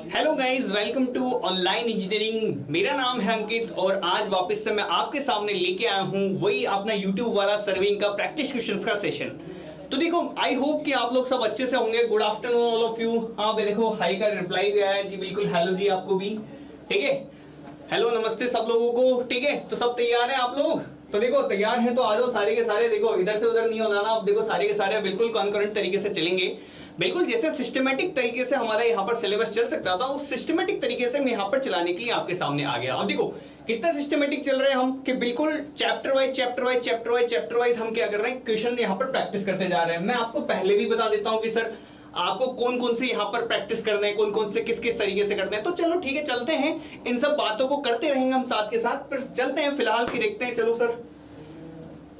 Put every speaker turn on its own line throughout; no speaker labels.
Hello guys, welcome to online engineering. मेरा नाम है अंकित और आज वापस से मैं आपके सामने लेके आया हूँ वही अपना यूट्यूब वाला सर्विंग का प्रैक्टिस क्वेश्चंस का सेशन। तो देखो, आई होप कि आप लोग सब अच्छे से होंगे। Good afternoon all of you. हाँ देखो, हाई का रिप्लाई गया है जी, बिल्कुल हेलो जी आपको भी। ठीक है, हेलो नमस्ते सब लोगों को। ठीक है, तो सब तैयार है आप लोग? तो देखो तैयार हैं तो आ जाओ सारे के सारे। देखो इधर से उधर नहीं होना ना। अब देखो सारे के सारे बिल्कुल कॉन्करेंट तरीके से चलेंगे, बिल्कुल जैसे सिस्टमेटिक तरीके से हमारा यहाँ पर सिलेबस चल सकता था, उस सिस्टमेटिक तरीके से मैं यहाँ पर चलाने के लिए आपके सामने आ गया। अब देखो कितना सिस्टमेटिक चल रहे हैं हम कि बिल्कुल चैप्टर वाइज हम क्या कर रहे हैं, क्वेश्चन यहाँ पर प्रैक्टिस करते जा रहे हैं। मैं आपको पहले भी बता देता हूँ कि सर आपको कौन कौन से यहाँ पर प्रैक्टिस करना है, कौन कौन से किस किस तरीके से करते हैं। तो चलो ठीक है, चलते हैं, इन सब बातों को करते रहेंगे हम साथ के साथ। पर चलते हैं फिलहाल की देखते हैं। चलो सर,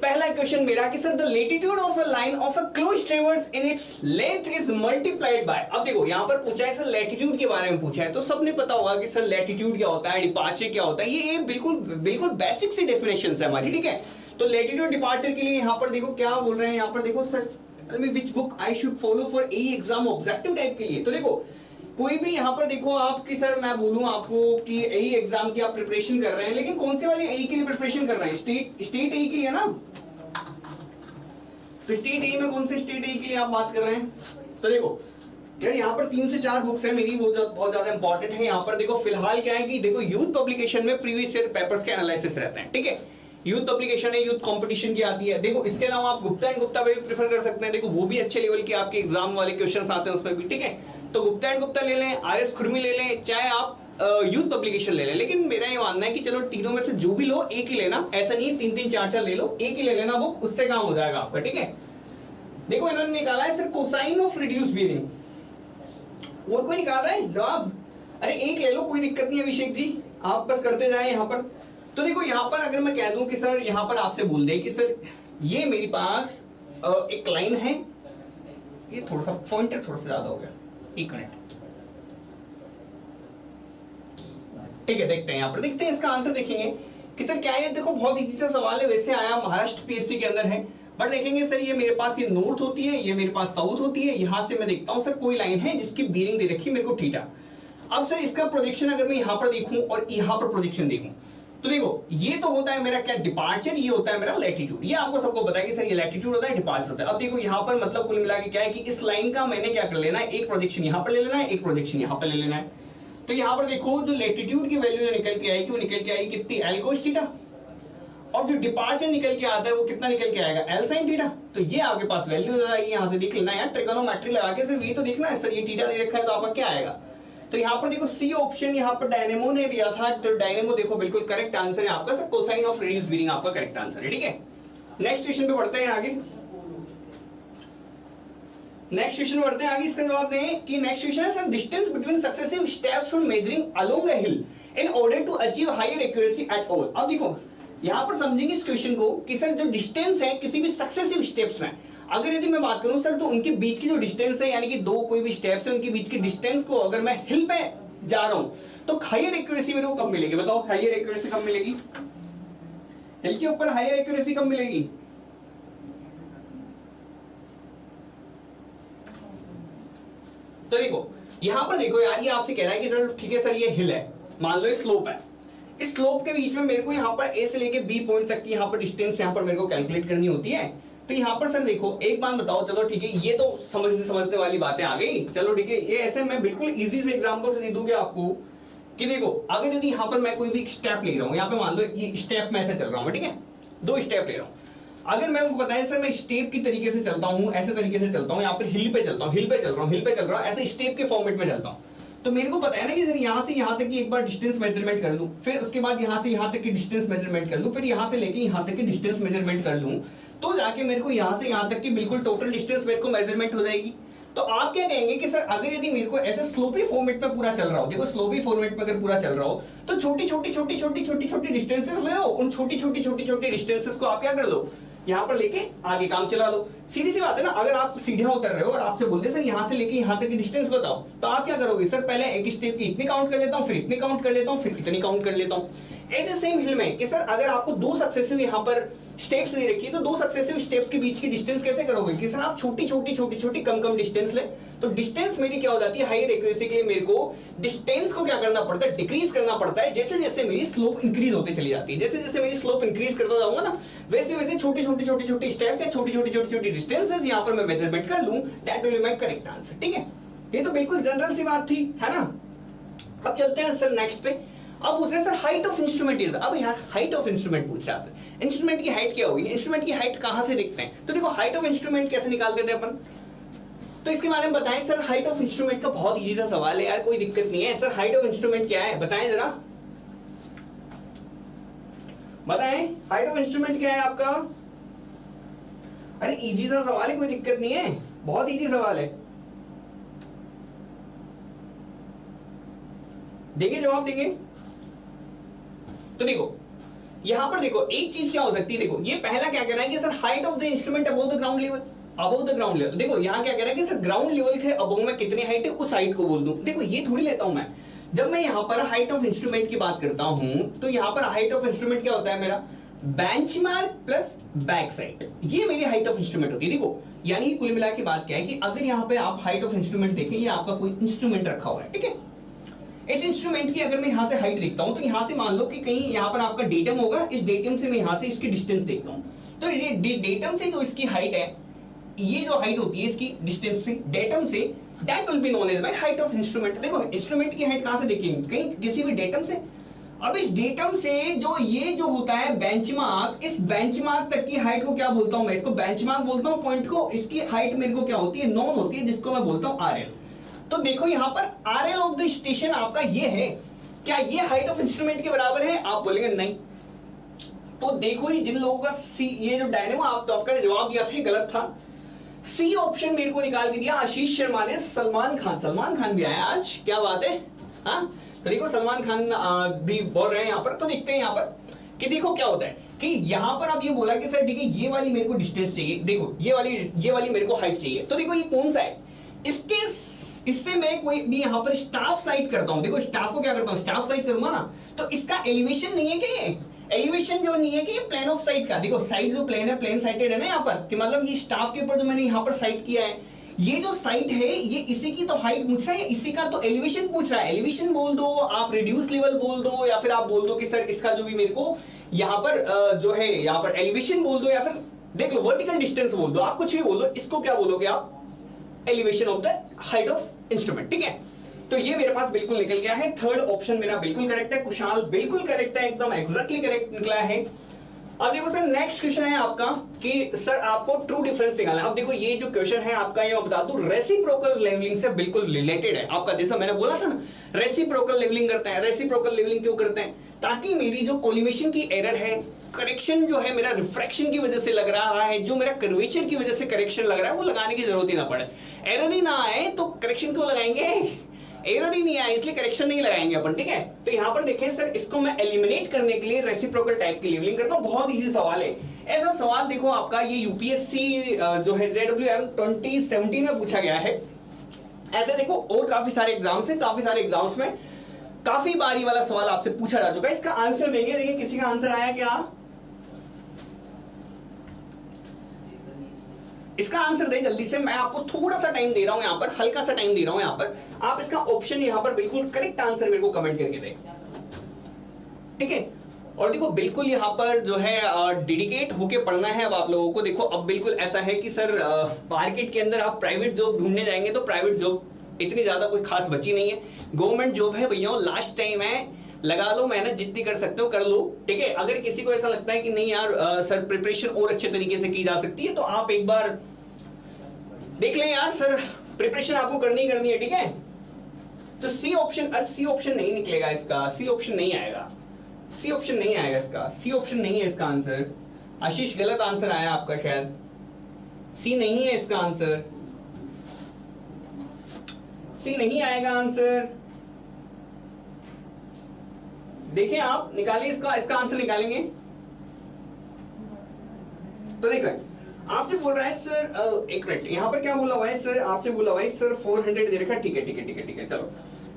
पहला क्वेश्चन मेरा कि sir the latitude of a line of a close ट्रेवर्स in its length is multiplied by. अब देखो यहाँ पर पूछा है सर लैटिट्यूड के बारे में पूछा है, तो सबने पता होगा कि सर लैटिट्यूड क्या होता है, डिपार्चर क्या होता है। ये बिल्कुल बेसिक सी डेफिनेशन है हमारी। ठीक है, तो लैटिट्यूड डिपार्चर के लिए यहाँ पर देखो क्या बोल रहे हैं। यहाँ पर देखो sir which book I should follow for AE exam objective type के लिए। तो देखो कोई भी यहाँ पर देखो आपकी सर मैं बोलूं आपको कि एई एग्जाम की आप प्रिपरेशन कर रहे हैं, लेकिन कौन से वाले एई के लिए प्रिपरेशन कर रहे हैं? स्टेट एई के लिए ना। तो स्टेट ए में कौन से स्टेट ए के लिए आप बात कर रहे हैं? तो देखो यार यहाँ पर 3 से 4 बुक्स है मेरी, वो बहुत ज्यादा इंपॉर्टेंट है। यहाँ पर देखो फिलहाल क्या है कि देखो यूथ पब्लिकेशन में प्रीवियस ईयर पेपर्स के एनालिसिस रहते हैं। ठीक है, यूथ पब्लिकेशन है, यूथ कंपटीशन की आती है। देखो इसके अलावा आप गुप्ता एंड गुप्ता भी प्रेफर कर सकते हैं। देखो वो भी अच्छे लेवल के आपके एग्जाम वाले क्वेश्चन आते हैं उसमें भी। ठीक है, तो गुप्ता एंड गुप्ता ले लें, आरएस खुरमी ले लें, चाहे आप यूथ पब्लिकेशन ले लें। लेकिन मेरा ये मानना है कि चलो तीनों में से जो भी लो एक ही लेना, ऐसा नहीं है 3-3 4-4 ले लो, एक ही ले लेना बुक, उससे काम हो जाएगा आपका। ठीक है, देखो इन्होंने निकाला है sir cosine of reduce bearing. और कोई निकाल रहा है जवाब? अरे एक ले लो, कोई दिक्कत नहीं है अभिषेक जी, आप बस करते जाए यहाँ पर। तो देखो यहाँ पर अगर मैं कह दूं कि सर यहाँ पर आपसे बोल दे कि सर ये मेरे पास एक लाइन है, ये थोड़ा सा पॉइंटर थोड़ा सा ज्यादा हो गया, 1 मिनट। ठीक है, देखते हैं यहाँ पर, देखते हैं इसका आंसर देखेंगे कि सर क्या है। देखो बहुत इजी सा सवाल है, वैसे आया महाराष्ट्र पीएससी के अंदर है, बट देखेंगे सर ये मेरे पास ये नॉर्थ होती है, ये मेरे पास साउथ होती है। यहां से मैं देखता हूं सर कोई लाइन है जिसकी बीयरिंग दे रखी है मेरे को थीटा। अब सर इसका प्रोजेक्शन अगर मैं यहां पर देखूं और यहां पर प्रोजेक्शन देखूं, तो देखो ये तो होता है मेरा क्या डिपार्चर, ये होता है मेरा लैटिट्यूड। ये आपको सबको पता है कि सर ये लैटिट्यूड होता है, डिपार्चर होता है। अब देखो यहाँ पर मतलब कुल मिला के क्या है कि इस लाइन का मैंने क्या कर लेना है, एक प्रोजेक्शन यहाँ पर ले लेना है, एक प्रोजेक्शन यहाँ पर ले लेना है। तो यहाँ पर देखो जो लैटिट्यूड की वैल्यू निकल के आएगी, वो निकल के आएगी कितनी, एल कोस थीटा। और जो डिपार्चर निकल के आता है वो कितना निकल के आएगा, एल साइन थीटा। तो ये आपके पास वैल्यू आएगी, यहाँ से देख लेना है, ट्रिगोनोमेट्री लगा के सिर्फ ये तो देखना है सर ये थीटा दे रखा है तो आपका क्या आएगा। तो यहाँ पर देखो सी ऑप्शन यहाँ पर डायनेमो ने दिया था, तो डायनेमो देखो बिल्कुल करेक्ट आंसर है आपका sir, cosine of reduce bearing आपका करेक्ट आंसर है। ठीक है, नेक्स्ट क्वेश्चन पे बढ़ते हैं आगे। नेक्स्ट क्वेश्चन बढ़ते हैं आगे, इसका जवाब दें कि नेक्स्ट क्वेश्चन है sir distance between successive steps for measuring along a hill in order to achieve higher accuracy at all. अब देखो यहां पर समझेंगे इस क्वेश्चन को कि सर जो डिस्टेंस है किसी भी सक्सेसिव स्टेप्स में, अगर यदि मैं बात करूं सर तो उनके बीच की जो डिस्टेंस है, यानी कि दो कोई भी स्टेप्स है उनके बीच की डिस्टेंस को अगर मैं हिल पे जा रहा हूं तो हायर एक्यूरेसी मेरे को कब मिलेगी? बताओ हायर एक्यूरेसी कब मिलेगी? हिल के ऊपर हायर एक्यूरेसी कब मिलेगी? तो देखो यहां पर देखो यार, ये आपसे कह रहा है कि सर ठीक है सर ये हिल है, मान लो ये स्लोप है, इस स्लोप के बीच में मेरे को यहाँ पर ए से लेके बी पॉइंट तक की यहाँ पर डिस्टेंस यहाँ पर मेरे को कैलकुलेट करनी होती है। तो यहाँ पर सर देखो एक बात बताओ, चलो ठीक है ये तो समझने वाली बातें आ गई। चलो ठीक है, ये ऐसे मैं बिल्कुल इजी से एग्जांपल से दे दूंगा आपको कि देखो अगर यदि यहाँ पर मैं कोई भी स्टेप ले रहा हूँ, यहाँ पे मान लो ये स्टेप में ऐसे चल रहा हूँ, ठीक है 2 स्टेप ले रहा हूँ। अगर मैं उनको बताया सर मैं स्टेप की तरीके से चलता हूँ, ऐसे तरीके से चलता हूँ, यहाँ पर हिल पे चलता हूँ, हिल पे चल रहा हूँ, ऐसे स्टेप के फॉर्मेट में चलता हूँ, तो मेरे को पता है ना कि सर यहाँ से यहाँ तक की एक बार डिस्टेंस मेजरमेंट कर लूं, फिर उसके बाद यहाँ से यहाँ तक की डिस्टेंस मेजरमेंट कर लूं, फिर यहाँ से लेके यहाँ तक की डिस्टेंस मेजरमेंट कर लूं, तो जाके मेरे को यहाँ से यहाँ तक की बिल्कुल टोटल डिस्टेंस मेरे को मेजरमेंट हो जाएगी। तो आप क्या कहेंगे कि सर अगर यदि मेरे को ऐसे स्लोपी फॉर्मेट में पूरा चल रहा हो, देखो स्लोपी फॉर्मेट में अगर पूरा चल रहा हो तो छोटी छोटी डिस्टेंसेस ले लो, उन छोटी छोटी डिस्टेंसेस को आप क्या कर लो, यहाँ पर लेके आगे काम चला लो। सीधी सी बात है ना, अगर आप सीढ़ियां उतर रहे हो और आपसे बोलते सर यहां से लेके यहां तक की डिस्टेंस बताओ, तो आप क्या करोगे, सर पहले एक स्टेप की इतनी काउंट कर लेता हूं, फिर इतनी काउंट कर लेता हूं, फिर इतनी काउंट कर लेता हूं। ऐसे सेम हिल में कि सर अगर आपको दो सक्सेसिव यहां पर स्टेप्स दे रखी है, तो दो सक्सेसिव स्टेप्स के बीच की डिस्टेंस कैसे करोगे कि सर आप छोटी छोटी छोटी छोटी कम कम डिस्टेंस ले, तो डिस्टेंस मेरी क्या हो जाती है, हायर एक्यूरेसी के लिए मेरे को डिस्टेंस को क्या करना पड़ता है, डिक्रीज करना पड़ता है, जैसे जैसे मेरी स्लोप इंक्रीज होती चली जाती है। जैसे जैसे मेरी स्लोप इंक्रीज करता जाऊंगा ना, वैसे वैसे छोटी छोटी छोटी छोटी स्टेप्स या छोटी छोटी छोटी छोटी डिस्टेंसेस यहां पर मैं मेजरमेंट कर लूं, that will be my correct answer. ठीक है, ये तो बिल्कुल जनरल सी बात थी, है ना। अब चलते हैं सर नेक्स्ट पे। अब पूछ रहे sir height of instrument is, अब यार हाइट ऑफ इंस्ट्रूमेंट पूछ रहा है, इंस्ट्रूमेंट की हाइट क्या होगी, इंस्ट्रूमेंट की हाइट कहां से देखते हैं, तो देखो हाइट ऑफ इंस्ट्रूमेंट कैसे निकालते थे अपन, तो इसके बारे में बताएं सर। हाइट ऑफ इंस्ट्रूमेंट का बहुत इजी सा सवाल है यार, कोई दिक्कत नहीं है सर। हाइट ऑफ इंस्ट्रूमेंट क्या है बताएं जरा, बताएं हाइट ऑफ इंस्ट्रूमेंट क्या है आपका। अरे इजी सा सवाल है, कोई दिक्कत नहीं है, बहुत इजी सवाल है, देंगे जवाब देंगे। तो देखो यहां पर देखो एक चीज क्या हो सकती है, देखो ये पहला क्या कह रहा है कि sir height of the instrument above the ground level, above the ground level. देखो यहां क्या कह रहा है कि सर ग्राउंड लेवल से अबव में कितनी हाइट है उस हाइट को बोल दूं। देखो ये थोड़ी लेता हूं मैं, जब मैं यहां पर हाइट ऑफ इंस्ट्रूमेंट की बात करता हूं तो यहां पर हाइट ऑफ इंस्ट्रूमेंट क्या होता है मेरा, बेंचमार्क प्लस बैक साइड, ये मेरी हाइट ऑफ इंस्ट्रूमेंट होती है। देखो यानी कुल मिला के बात क्या है कि अगर यहां पे आप हाइट ऑफ इंस्ट्रूमेंट देखें, ये आपका कोई इंस्ट्रूमेंट रखा हुआ है, ठीक है, इस इंस्ट्रूमेंट की अगर मैं यहां से हाइट देखता हूं तो यहां से मान लो कि कहीं यहां पर आपका डेटम होगा, इस डेटम से मैं यहां से इसकी डिस्टेंस देखता हूं, तो ये डेटम से जो इसकी हाइट है, ये जो हाइट होती है इसकी डिस्टेंस से डेटम से, that will be known as my height of instrument. देखो इंस्ट्रूमेंट की हाइट कहां से देखेंगे, कहीं किसी भी डेटम से। अब इस डेटम से जो ये जो होता है बेंचमार्क, इस बेंचमार्क तक की हाइट को क्या बोलता हूं मैं, इसको बेंचमार्क बोलता हूं पॉइंट को, इसकी हाइट मेरे को क्या होती है, नोन होती है, जिसको मैं बोलता हूं आरएल। तो देखो यहां पर आरएल ऑफ द स्टेशन आपका ये है, क्या ये हाइट ऑफ इंस्ट्रूमेंट के बराबर है, आप बोलेंगे नहीं। तो देखो ये जिन लोगों का सी, ये जो डायनेमो आप तो आपका जवाब दिया था गलत था, सी ऑप्शन मेरे को निकाल के दिया आशीष शर्मा ने। सलमान खान भी आया आज, क्या बात है। हाँ तो देखो सलमान खान भी बोल रहे हैं यहाँ पर, तो देखते हैं यहाँ पर कि देखो क्या होता है कि यहाँ पर आप ये बोला कि सर ठीक है ये वाली मेरे को डिस्टेंस चाहिए, देखो ये वाली मेरे को हाइट चाहिए, तो देखो ये कौन सा है, इससे मैं कोई भी यहाँ पर स्टाफ साइड करता हूं, देखो स्टाफ को क्या करता हूं, स्टाफ साइड करूंगा ना, तो इसका एलिवेशन नहीं है कि ये एलिवेशन जो नहीं है कि ये प्लेन ऑफ साइड का, देखो साइड जो प्लेन है प्लेन साइडेड है ना यहाँ पर, कि मतलब ये स्टाफ के ऊपर जो मैंने यहाँ पर साइड किया है, ये जो साइड है ये इसी की तो हाइट पूछ रहा है, इसी का तो एलिवेशन पूछ रहा है। एलिवेशन बोल दो, आप रिड्यूस लेवल बोल दो, या फिर आप बोल दो कि सर इसका जो भी मेरे को यहाँ पर जो है यहाँ पर एलिवेशन बोल दो, या फिर देख लो वर्टिकल डिस्टेंस बोल दो, आप कुछ भी बोल दो, इसको क्या बोलोगे आप, elevation of the height of instrument. ठीक है, तो ये मेरे पास बिल्कुल निकल गया है, थर्ड ऑप्शन मेरा बिल्कुल करेक्ट है, कुशाल बिल्कुल करेक्ट है, एकदम एग्जैक्टली करेक्ट निकला है। अब देखो सर नेक्स्ट क्वेश्चन है आपका कि सर आपको ट्रू डिफरेंस निकालना है। अब देखो ये जो क्वेश्चन है आपका, ये मैं बता दूं रेसिप्रोकल लेवलिंग से बिल्कुल रिलेटेड है आपका। जैसा मैंने बोला था ना रेसिप्रोकल लेवलिंग करते हैं, रेसिप्रोकल लेवलिंग क्यों करते हैं, ताकि मेरी जो कोलिमेशन की एरर है, करेक्शन जो है मेरा रिफ्रैक्शन की वजह से लग रहा है, जो मेरा कर्वेचर की वजह से करेक्शन लग रहा है, वो लगाने की जरूरत ही ना पड़े। एरर ही ना आए तो करेक्शन क्यों लगाएंगे, एरर ही नहीं आया इसलिए करेक्शन नहीं लगाएंगे अपन। ठीक है, तो यहां पर देखें सर, इसको मैं एलिमिनेट करने के लिए रेसिप्रोकल टाइप की लेवलिंग करता हूं। बहुत इजी सवाल है, ऐसा सवाल देखो आपका ये यूपीएससी जो है ZWM 2017 में पूछा गया है। ऐसे देखो और काफी सारे एग्जाम्स में काफी बारी वाला सवाल आपसे पूछा जा चुका है। इसका आंसर देंगे, देखिए किसी का आंसर आया क्या, इसका आंसर दें जल्दी से, मैं आपको थोड़ा सा टाइम दे रहा हूं, यहां पर हल्का सा टाइम दे रहा हूं यहां पर, आप इसका ऑप्शन यहां पर बिल्कुल करेक्ट आंसर मेरे को कमेंट करके दें। ठीक है, और देखो बिल्कुल यहां पर जो है डेडिकेट होके पढ़ना है अब आप लोगों को। देखो अब बिल्कुल ऐसा है कि सर मार्केट के अंदर आप प्राइवेट जॉब ढूंढने जाएंगे तो प्राइवेट जॉब इतनी ज्यादा कोई खास बची नहीं है, गवर्नमेंट जॉब है भैया, लास्ट टाइम है, लगा लो मेहनत जितनी कर सकते हो कर लो। ठीक है, अगर किसी को ऐसा लगता है कि नहीं यार सर प्रिपरेशन और अच्छे तरीके से की जा सकती है, तो आप एक बार देख लें यार, सर प्रिपरेशन आपको करनी है। ठीक है, तो सी ऑप्शन नहीं निकलेगा इसका, सी ऑप्शन नहीं आएगा इसका, सी ऑप्शन नहीं है इसका आंसर। आशीष गलत आंसर आया आपका, शायद सी नहीं है इसका आंसर, सी नहीं आएगा आंसर। देखिए आप निकालिए इसका आंसर निकालेंगे तो देखो आपसे बोल रहा है सर, एक मिनट, यहाँ पर क्या बोला हुआ है सर, आपसे बोला हुआ है सर 400 दे रखा है, ठीक है ठीक है ठीक है ठीक है, चलो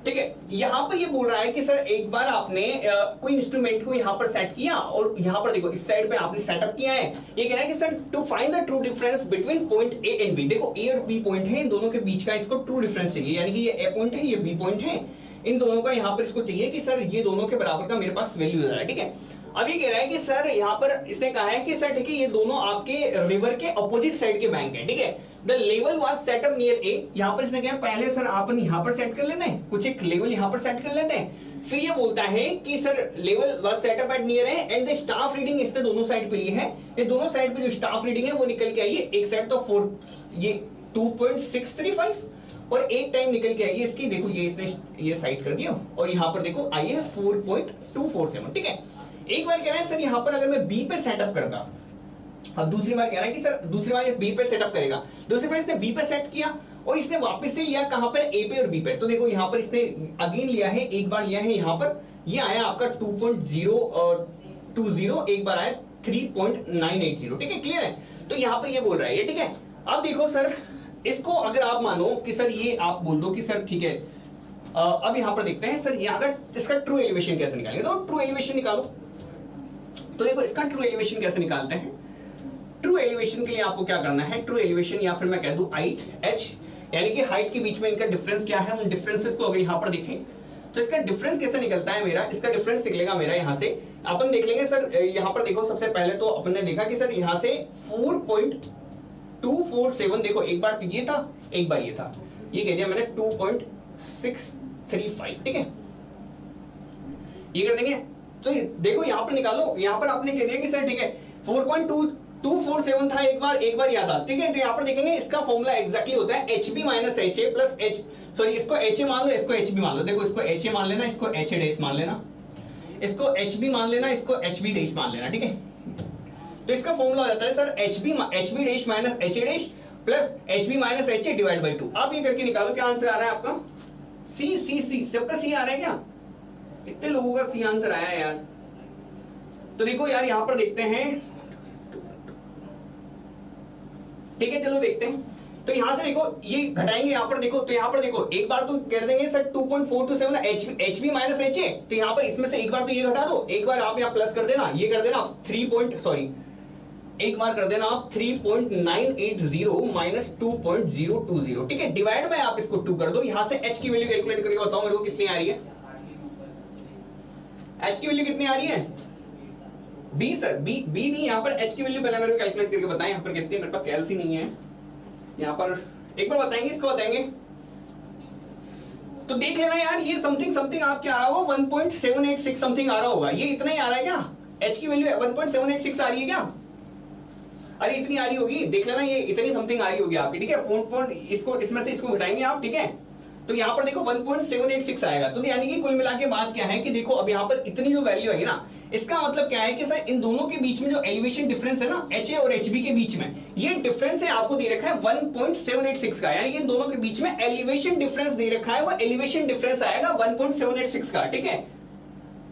ठीक है। यहाँ पर ये बोल रहा है कि सर एक बार आपने कोई इंस्ट्रूमेंट को यहाँ पर सेट किया और यहाँ पर देखो इस साइड पे आपने सेटअप किया है। ये कह रहा है कि sir to find the true difference between point A and B, देखो ए और बी पॉइंट है, इन दोनों के बीच का इसको ट्रू डिफरेंस चाहिए, यानी कि ये ए पॉइंट है ये बी पॉइंट है, इन दोनों का यहाँ पर इसको चाहिए कि सर ये दोनों के बराबर का मेरे पास वैल्यू आ रहा है, ठीक है। अब ये कह रहा है कि सर यहाँ पर इसने कहा है कि सर ठीक है ये दोनों आपके रिवर के अपोजिट साइड के बैंक है, ठीक है। The level was set up near ए, यहाँ पर इसने कहा पहले सर अपन यहाँ पर सेट कर लेते हैं, कुछ एक लेवल यहाँ पर सेट कर लेते हैं, फिर ये बोलता है कि sir level was set up at near A and the staff reading इसने दोनों साइड पे ली है, ये दोनों साइड पे जो स्टाफ रीडिंग है वो निकल के आई है, एक साइड तो 4 ये 2.635 और एक टाइम निकल के आई है इसकी, देखो ये इसने ये साइड कर दिया और यहाँ पर देखो आई है 4.247, ठीक है। एक बार कह रहा है सर यहाँ पर अगर मैं बी पे सेटअप करता, अब दूसरी बार कह रहा है कि सर दूसरी बार ये बी पे सेटअप करेगा, दूसरी बार इसने बी पे सेट किया और इसने वापस से लिया कहां पर, ए पे और बी पे, तो देखो यहाँ पर इसने अगेन लिया है, एक बार लिया है यहाँ पर, ये आया आपका 2.020, एक बार आया 3.980, ठीक है, क्लियर है। तो यहाँ पर ये बोल रहा है ये, ठीक है। अब देखो सर इसको अगर आप मानो कि सर ये आप बोल दो कि सर ठीक है, अब यहाँ पर देखते हैं सर यहाँ का इसका ट्रू एलिवेशन कैसे निकालेंगे, तो ट्रू एलिवेशन निकालो, तो देखो इसका ट्रू एलिवेशन कैसे निकालते हैं। ट्रू एलिवेशन के लिए आपको क्या करना है, ट्रू एलिवेशन या फिर मैं कह दूं हाइट h, यानी कि हाइट के बीच में इनका डिफरेंस क्या है, उन डिफरेंसेस को अगर यहाँ पर देखें तो इसका डिफरेंस कैसे निकलता है मेरा, इसका डिफरेंस निकलेगा मेरा यहाँ से, अपन देख लेंगे सर यहाँ पर देखो सबसे पहले तो अपन ने देखा कि सर यहाँ से 4.247, देखो एक बार ये था एक बार ये था, ये कह दिया मैंने 2.635, ठीक है, ये कर देंगे। तो देखो यहाँ पर निकालो, यहाँ पर आपने कह दिया कि सर ठीक है 4.247 था एक बार यहाँ था, ठीक है। तो यहाँ पर देखेंगे इसका फॉर्मूला एग्जैक्टली होता है HB minus HA plus H, sorry इसको HA मान लो, इसको HB मान लो, देखो इसको HA मान लेना, इसको HA डैश मान लेना, इसको HB मान लेना, इसको HB डैश मान लेना, ठीक है। तो इसका फॉर्मूला हो जाता है sir HB dash minus HA dash plus HB minus HA divide by 2। आप ये करके निकालो क्या आंसर आ रहा है आपका, C सबका C आ रहा है क्या, इतने लोगों का C आंसर आया है यार। तो देखो यार यहाँ पर देखते हैं, ठीक है चलो देखते हैं। तो यहां से देखो ये घटाएंगे यहाँ पर देखो, तो यहाँ पर देखो एक बार तो कर देंगे सर 2.427 HB माइनस HA, तो यहाँ पर इसमें से एक बार तो ये घटा दो, एक बार आप यहाँ प्लस कर देना, ये कर देना एक बार कर देना आप 3.980 माइनस 2.020, ठीक है, डिवाइड में आप इसको 2 कर दो, यहां से H की वैल्यू कैलकुलेट करके बताओ मेरे को कितनी आ रही है, H की वैल्यू कितनी आ रही है, बी सर, बी नहीं, यहाँ पर H की वैल्यू पहले मेरे को कैलकुलेट करके बताएं, यहाँ पर कितनी, मेरे पास कैल्स ही नहीं है, यहाँ पर एक बार बताएंगे, इसको बताएंगे। तो देख लेना यार ये समथिंग आप क्या आ रहा होगा 1.786 समथिंग आ रहा होगा, ये इतना ही आ रहा है क्या, H की वैल्यू 1.786 आ रही है क्या, अरे इतनी आ रही होगी, देख लेना ये इतनी समथिंग आ रही होगी आपकी, ठीक है। फोन इसको इसमें से इसको घटाएंगे आप, ठीक है। तो यहाँ पर देखो 1.786 आएगा, तो यानी कि कुल मिला के बात क्या है कि देखो अब यहाँ पर इतनी जो वैल्यू आई ना, इसका मतलब क्या है कि सर इन दोनों के बीच में जो एलिवेशन डिफरेंस है ना HA और HB के बीच में, ये डिफरेंस है आपको दे रखा है 1.786 का, यानी कि इन दोनों के बीच में एलिवेशन डिफरेंस दे रखा है, वो एलिवेशन डिफरेंस आएगा 1.786 का, ठीक है,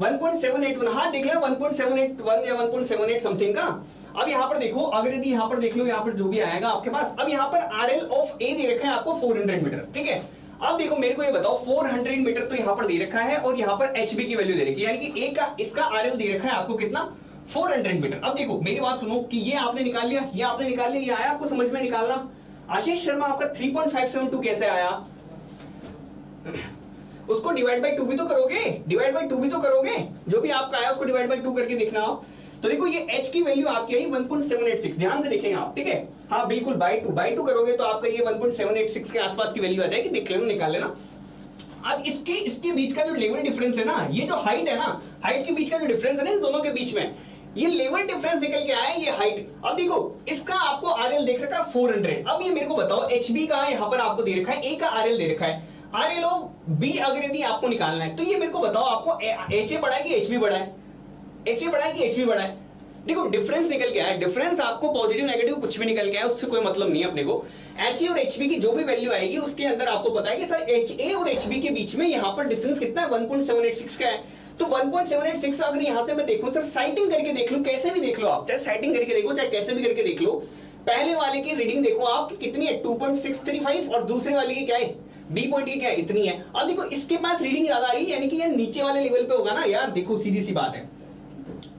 1.781, हाँ देख लेना 1.781 या 1.78 समथिंग का। अब यहाँ पर देखो, अगर यदि यहाँ पर देख लो, यहाँ पर जो भी आएगा आपके पास, अब यहाँ पर RL ऑफ A दे रखा है आपको 400 मीटर, ठीक है। अब देखो मेरे को ये बताओ 400 मीटर तो यहाँ पर दे रखा है और यहाँ पर HB की वैल्यू दे रखी है, यानी कि A का इसका RL दे रखा है आपको कितना 400 मीटर। अब देखो मेरी बात सुनो कि ये आपने निकाल लिया, ये आपने निकाल लिया, ये आया आपको समझ में निकालना। आशीष शर्मा आपका 3.572 कैसे आया, उसको डिवाइड बाई 2 भी तो करोगे, डिवाइड बाई 2 भी तो करोगे, जो भी आपका आया उसको डिवाइड बाई 2 करके देखना आप। तो देखो ये H की वैल्यू आपकी आई 1.786, ध्यान से देखेंगे आप, ठीक है, हाँ बिल्कुल बाई 2 करोगे तो आपका ये 1.786 के आसपास की वैल्यू आ जाएगी, देख लेना निकाल लेना। अब इसके बीच का जो लेवल डिफरेंस है ना, ये जो हाइट है ना, हाइट के बीच का जो डिफरेंस है ना इन दोनों के बीच में, ये लेवल डिफरेंस निकल के आया है, ये हाइट। अब देखो इसका आपको RL देख रखा है 400, अब ये मेरे को बताओ HB का यहाँ पर आपको दे रखा है, A का RL दे रखा है, RL ऑफ B अगर यदि आपको निकालना है तो ये मेरे को बताओ आपको HA बड़ा है कि HB बड़ा है, HA बड़ा है कि HB बड़ा है। देखो डिफरेंस निकल के आया, डिफरेंस आपको पॉजिटिव नेगेटिव कुछ भी निकल के आया, उससे कोई मतलब नहीं है अपने को। HA और HB की जो भी वैल्यू आएगी उसके अंदर आपको पता है कि सर HA और HB के बीच में यहाँ पर डिफरेंस कितना है 1.786 का है। तो 1.786 अगर यहाँ से मैं देखूं सर, साइटिंग करके देख लूं, कैसे भी देख लो आप, चाहे साइटिंग करके देखो चाहे कैसे भी करके देख लो, पहले वाले की रीडिंग देखो आप कि कितनी है 2.635 और दूसरे वाले की क्या है बी पॉइंट की क्या है इतनी है। अब देखो इसके पास रीडिंग ज्यादा आ रही है यानी कि ये नीचे वाले लेवल पे होगा ना यार। देखो सीधी सी बात है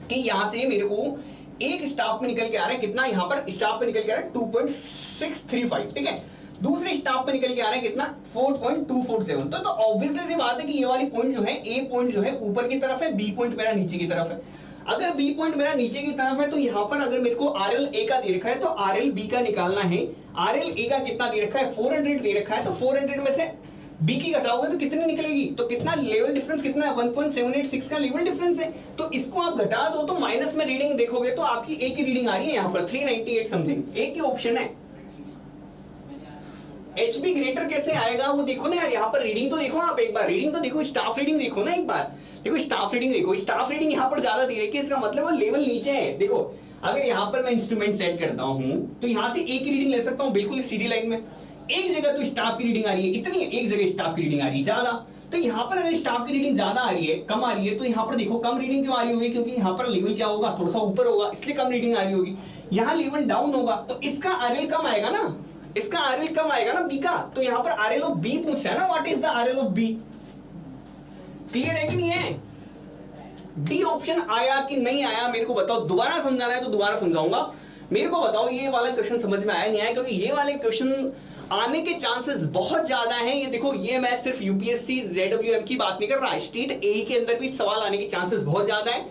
कि यहां से मेरे को एक स्टाफ में निकल के आ रहा है कितना, यहां पर स्टाफ पे निकल के आ रहा है 2.635, ठीक है। दूसरे स्टाफ पे निकल के आ रहा है कितना 4.247। तो ऑब्वियसली सी बात है कि ये वाली पॉइंट जो है ए पॉइंट जो है ऊपर की तरफ है, बी पॉइंट मेरा नीचे की तरफ है। अगर बी पॉइंट मेरा नीचे की तरफ है तो यहां पर अगर मेरे को आरएल ए का दे रखा है तो आरएल बी का निकालना है। आरएल ए का कितना दे रखा है 400 दे रखा है, तो 400 में से बी की घटाओगे तो कितनी निकलेगी, तो कितना लेवल डिफरेंस कितना है 1.786 का लेवल डिफरेंस है। तो इसको आप घटा दो तो माइनस में रीडिंग देखोगे तो आपकी ए की रीडिंग आ रही है यहां पर 398 समथिंग, ए की ऑप्शन है। HB ग्रेटर कैसे आएगा वो देखो ना यार, यहाँ पर रीडिंग तो देखो आप एक बार, रीडिंग तो देखो, स्टाफ रीडिंग देखो ना एक बार, देखो स्टाफ रीडिंग देखो, स्टाफ रीडिंग यहाँ पर ज्यादा दे रही है, इसका मतलब वो लेवल नीचे है। देखो अगर यहाँ पर मैं इंस्ट्रूमेंट सेट करता हूँ तो यहाँ से एक रीडिंग ले सकता हूँ बिल्कुल सीधी लाइन में। एक जगह तो स्टाफ की रीडिंग आ रही है इतनी, एक जगह स्टाफ की रीडिंग आ रही है ज्यादा। तो यहाँ पर अगर स्टाफ की रीडिंग ज्यादा आ रही है कम आ रही है तो यहाँ पर देखो कम रीडिंग क्यों आ रही होगी, क्योंकि यहाँ पर लेवल क्या होगा थोड़ा सा ऊपर होगा इसलिए कम रीडिंग आ रही होगी। यहाँ लेवल डाउन होगा तो इसका आरएल कम आएगा ना, इसका आरएल कम आएगा ना बी का। तो यहां पर आरएल ऑफ बी पूछ रहा है ना, what is the RL of B. Clear है कि नहीं है? डी ऑप्शन आया कि नहीं आया मेरे को बताओ, दोबारा समझाना है तो दोबारा समझाऊंगा। मेरे को बताओ ये वाला क्वेश्चन समझ में आया नहीं आया, क्योंकि ये वाले क्वेश्चन आने के चांसेस बहुत ज्यादा हैं। ये देखो ये मैं सिर्फ यूपीएससी जेडब्ल्यूएम की बात नहीं कर रहा, स्टेट ए के अंदर भी सवाल आने के चांसेस बहुत ज्यादा है।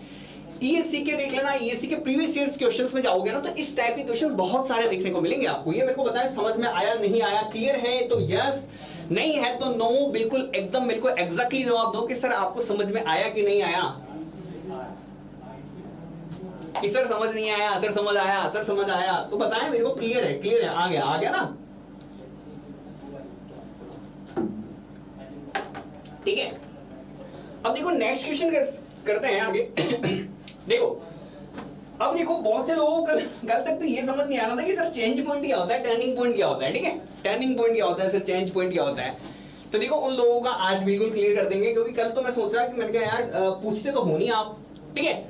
ईएससी के देख लेना, ईएससी के प्रीवियस ईयर्स क्वेश्चंस में जाओगे ना तो इस टाइप के क्वेश्चंस बहुत सारे देखने को मिलेंगे आपको। ये मेरे को बताएं समझ में आया नहीं आया, क्लियर है तो यस, नहीं है तो नो। बिल्कुल एकदम मेरे को एग्जैक्टली जवाब दो कि सर आपको समझ में आया कि नहीं आया, कि सर समझ नहीं आया, सर समझ आया, सर समझ आया, तो बताएं मेरे को क्लियर है, क्लियर है, आ गया ना, ठीक है। अब देखो नेक्स्ट क्वेश्चन करते हैं आगे। देखो अब देखो बहुत से लोगों को कल तक तो ये समझ नहीं आ रहा था कि सर चेंज पॉइंट क्या होता है, टर्निंग पॉइंट क्या होता है, ठीक है। टर्निंग पॉइंट क्या होता है, सर चेंज पॉइंट क्या होता है, तो देखो उन लोगों का आज बिल्कुल क्लियर कर देंगे, क्योंकि कल तो मैं सोच रहा कि मैंने कहा यार पूछते तो हो नहीं आप, ठीक है,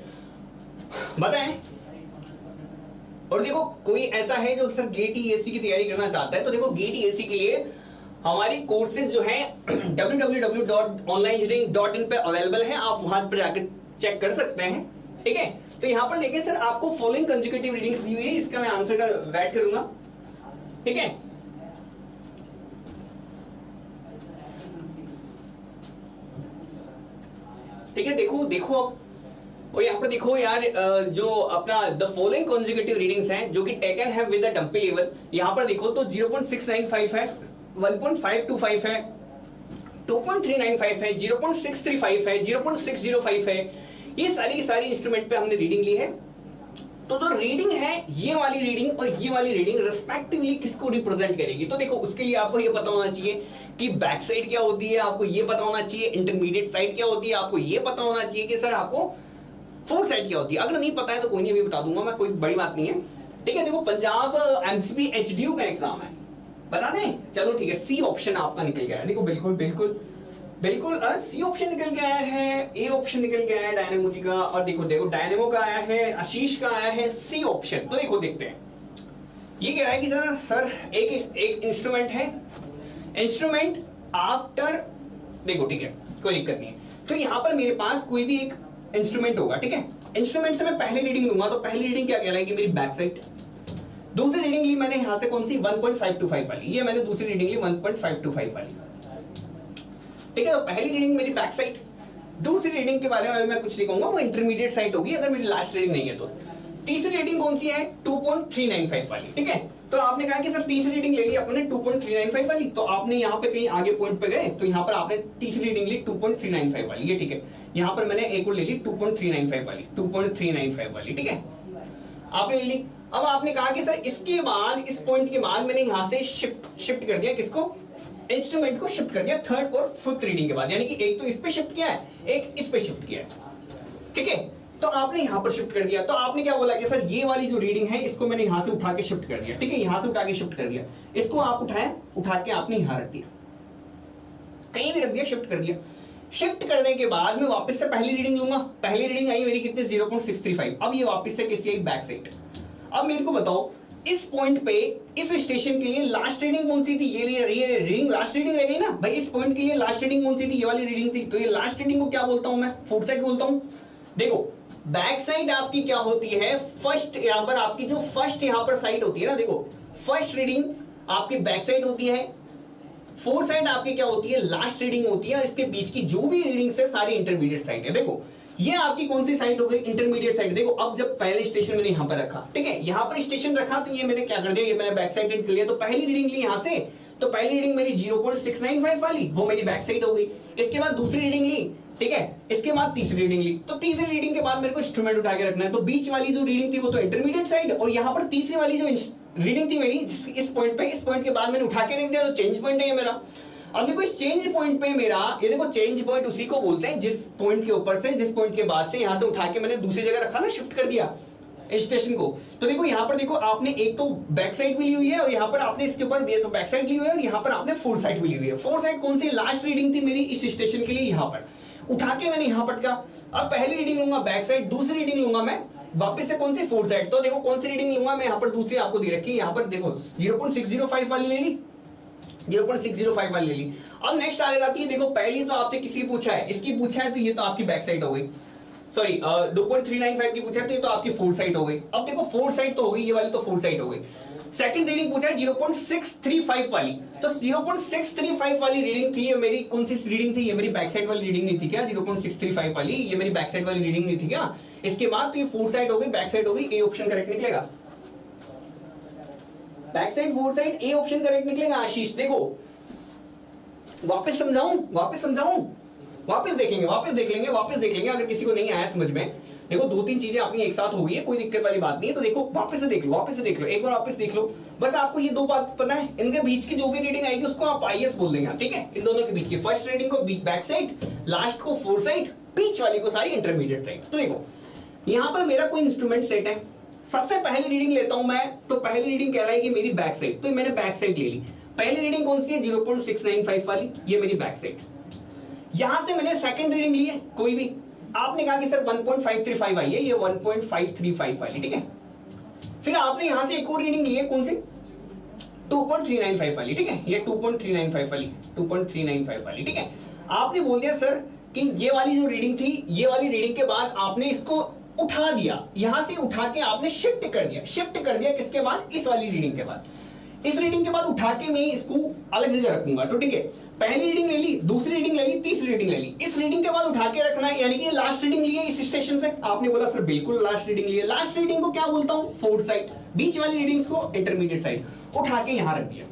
बताएं। और देखो कोई ऐसा है जो सर गेट ईएससी की तैयारी करना चाहता है, तो देखो गेट ईएससी के लिए हमारी कोर्सेज जो है www.onlineengineering.in पे अवेलेबल है, आप वहां पर जाकर चेक कर सकते हैं, ठीक है। तो यहां पर देखिए सर आपको फॉलोइंग कंसेक्यूटिव रीडिंग्स दी हुई है, इसका मैं आंसर का वेट करूंगा, ठीक है। ठीक है, देखो देखो अब, और यहाँ पर देखो यार जो अपना द फॉलोइंग कंसेक्यूटिव रीडिंग्स हैं जो कि टेकन है विद द डंपी लेवल, यहाँ पर देखो तो 0.695 है, 1.525 है, 2.395 है, 0.635 है, 0.605 है, ये सारी की सारी इंस्ट्रूमेंट पे हमने रीडिंग ली है। तो जो रीडिंग है ये वाली रीडिंग और ये वाली रीडिंग रिस्पेक्टिवली किसको रिप्रेजेंट करेगी, तो देखो उसके लिए आपको ये पता होना चाहिए कि बैक साइड क्या होती है, आपको ये पता होना चाहिए इंटरमीडिएट साइड क्या होती है, आपको ये पता होना चाहिए कि सर आपको फोर्थ साइड क्या होती है। अगर नहीं पता है तो कोई नहीं, अभी बता दूंगा मैं, कोई बड़ी बात नहीं है, ठीक है। देखो पंजाब एमसीबी एचडीयू का एग्जाम है, बता दें, चलो ठीक है, सी ऑप्शन आपका निकल गया है, देखो बिल्कुल बिल्कुल बिल्कुल सी ऑप्शन निकल के आया है, ए ऑप्शन निकल के आया है डायनेमो जी का, और देखो देखो डायनेमो का आया है, आशीष का आया है सी ऑप्शन। तो देखो देखते हैं ये कह रहा है कि सर एक इंस्ट्रूमेंट है, इंस्ट्रूमेंट आफ्टर, देखो ठीक है कोई दिक्कत नहीं है। तो यहां पर मेरे पास कोई भी एक इंस्ट्रूमेंट होगा, ठीक है, इंस्ट्रूमेंट से मैं पहली रीडिंग लूंगा, तो पहली रीडिंग क्या कह रहा है कि मेरी बैक साइड, दूसरी रीडिंग ली मैंने यहां से कौन सी 1.525 वाली, ये मैंने दूसरी रीडिंग ली 1.525 वाली, ठीक है। तो पहली रीडिंग मेरी बैक साइड, दूसरी रीडिंग के बारे में मैं कुछ नहीं कहूंगा, वो इंटरमीडिएट साइड होगी अगर मेरी लास्ट रीडिंग नहीं है तो। तीसरी रीडिंग कौन सी है 2.395 वाली, ठीक है। तो आपने कहा कि सर तीसरी रीडिंग ले ली आपने 2.395 वाली, तो आपने यहाँ पे कहीं आगे पॉइंट पे गए तो यहाँ पर आपने तीसरी रीडिंग ली 2.395 वाली, ये ठीक है। यहाँ पर मैंने एक और ले ली 2.395 वाली, 2.395 वाली, ठीक है, आपने ले ली। अब आपने कहा कि सर इसके बाद, इस पॉइंट के बाद मैंने यहाँ से शिफ्ट कर दिया, किसको, इंस्ट्रूमेंट को शिफ्ट कर दिया थर्ड और फोर्थ रीडिंग के बाद, यानी कि एक तो इस पे शिफ्ट किया है, एक इस पे शिफ्ट किया है, ठीक है। तो आपने यहां पर शिफ्ट कर दिया, तो आपने क्या बोला कि सर ये वाली जो रीडिंग है इसको मैंने यहां से उठा के शिफ्ट कर दिया, ठीक है, यहां से उठा के शिफ्ट कर दिया, इसको आप उठा के आपने यहां रख दिया, कहीं भी रख दिया, शिफ्ट कर दिया। शिफ्ट करने के बाद मैं वापस से पहली रीडिंग लूंगा, पहली रीडिंग आई मेरी कितने 0.635, अब ये वापस से कैसी आई बैक साइड। अब मेरे को बताओ इस पॉइंट पे इस स्टेशन के लिए लास्ट रीडिंग कौन सी थी? ये रीडिंग लास्ट रीडिंग रह गई ना भाई। इस पॉइंट के लिए लास्ट रीडिंग कौन सी थी? ये वाली रीडिंग थी। तो ये लास्ट रीडिंग को क्या बोलता हूं मैं? फोर्थ साइड बोलता हूं। देखो बैक साइड आपकी क्या होती है? फर्स्ट, यहां पर आपकी जो फर्स्ट यहां पर साइड होती है ना, देखो फर्स्ट रीडिंग आपकी बैक साइड होती है, फोर्थ साइड आपकी क्या होती है? लास्ट रीडिंग होती है। इसके बीच की जो भी रीडिंग्स है सारी इंटरमीडिएट साइड है। देखो ये आपकी कौन सी साइड हो गई? Intermediate side. देखो अब जब पहले स्टेशन मैंने यहां पर रखा, ठीक है, यहां पर स्टेशन रखा तो ये मैंने क्या कर दिया, ये मैंने बैक साइड कर लिया। तो पहली रीडिंग ली यहां से, तो पहली रीडिंग मेरी 0.695 वाली, वो मेरी बैक साइड हो गई। इसके बाद दूसरी रीडिंग ली, ठीक है, इसके बाद तीसरी रीडिंग ली। तो तीसरी रीडिंग के बाद मेरे को इंस्ट्रूमेंट उठा के रखना है। तो बीच वाली जो रीडिंग थी वो तो इंटरमीडिएट साइड, और यहां पर तीसरी वाली जो रीडिंग थी मेरी इस पॉइंट पे, इस पॉइंट के बाद मैंने उठा के रख दिया, तो चेंज पॉइंट है ये मेरा। अब देखो इस चेंज पॉइंट पे मेरा, ये देखो चेंज पॉइंट उसी को बोलते हैं जिस पॉइंट के ऊपर से, जिस पॉइंट के बाद से यहां से उठा के मैंने दूसरी जगह रखा ना, शिफ्ट कर दिया स्टेशन को। तो देखो यहां पर देखो आपने एक तो बैक साइड भी ली हुई है, और यहां पर आपने इसके ऊपर ये तो बैक साइड ली हुई है, और यहां पर आपने फोर्थ साइड भी ली हुई है। फोर्थ साइड कौन सी? लास्ट रीडिंग थी मेरी इस स्टेशन के लिए, यहां पर उठा के मैंने यहां पटका। अब पहली रीडिंग लूंगा बैक साइड, दूसरी रीडिंग लूंगा मैं वापस से कौन सी? Fourth side. तो देखो कौन सी रीडिंग लूंगा मैं? यहां पर दूसरी आपको दे रखी है, यहां पर देखो 0.605 वाली ले ली, 0.605 वाली ले ली। अब नेक्स्ट आ जाती है, देखो पहली तो आपसे किसी पूछा है, इसकी पूछा है, तो ये तो आपकी बैक साइड हो गई। सॉरी 2.395 की पूछा है, तो ये तो आपकी फोर्थ साइड हो गई। अब देखो फोर्थ साइड तो हो गई, ये वाली तो फोर्थ साइड हो गई। सेकंड रीडिंग पूछा है 0.635 वाली, तो 0.635 वाली रीडिंग थी ये मेरी, कौन सी रीडिंग थी? ये मेरी बैक साइड वाली रीडिंग नहीं थी क्या? 0.635 वाली ये मेरी बैक साइड वाली रीडिंग नहीं थी क्या? इसके बाद तो ये फोर्थ साइड हो गई, बैक साइड हो गई, ए ऑप्शन करेक्ट निकलेगा। Back side fourth side, A option correct निकलेगा आशीष। देखो वापस समझाऊं, वापस देखेंगे, वापस देख लेंगे अगर किसी को नहीं आया समझ में। देखो दो तीन चीजें अपनी एक साथ हो गई है, कोई दिक्कत वाली बात नहीं है। तो देखो वापस से देख लो, एक बार वापस देख लो। बस आपको ये दो बात पता है, इनके बीच की जो भी रीडिंग आएगी उसको आप आईएस बोल देंगे, ठीक है। इन दोनों के बीच की फर्स्ट रीडिंग को बैक साइड, लास्ट को फोर्थ साइड, बीच वाली को सारी इंटरमीडिएट साइड। तो देखो यहां पर मेरा कोई इंस्ट्रूमेंट सेट है, सबसे पहली रीडिंग लेता हूं मैं, तो पहली रीडिंग कहलाएगी मेरी बैक साइड। तो मैंने बैक साइड ले ली। पहली रीडिंग कौन सी है? 0.695 वाली, ये मेरी बैक साइड। यहां से मैंने सेकंड रीडिंग ली है, कोई भी, आपने कहा कि सर 1.535 आई है, ये 1.535 वाली, ठीक है। फिर आपने यहां से एक और रीडिंग ली है, कौन सी? 2.395 वाली, ठीक है, ये 2.395 वाली, 2.395 वाली, ठीक है। आपने बोल दिया सर कि ये वाली जो रीडिंग थी, ये वाली रीडिंग के बाद आपने इसको उठा दिया, यहां से उठा के आपने शिफ्ट कर दिया किसके बाद? इस वाली रीडिंग के बाद। इस रीडिंग के बाद उठा के मैं इसको अलग जगह रखूंगा, तो ठीक है। पहली रीडिंग ले ली, दूसरी रीडिंग ले ली, तीसरी रीडिंग ले ली। इस रीडिंग के बाद उठा के रखना है, यानी कि लास्ट रीडिंग ली है इस स्टेशन से। आपने बोला सर बिल्कुल लास्ट रीडिंग ली है। लास्ट रीडिंग को क्या बोलता हूं? Fourth side. बीच वाली रीडिंग्स को इंटरमीडिएट साइड। उठा के यहां रख दिया,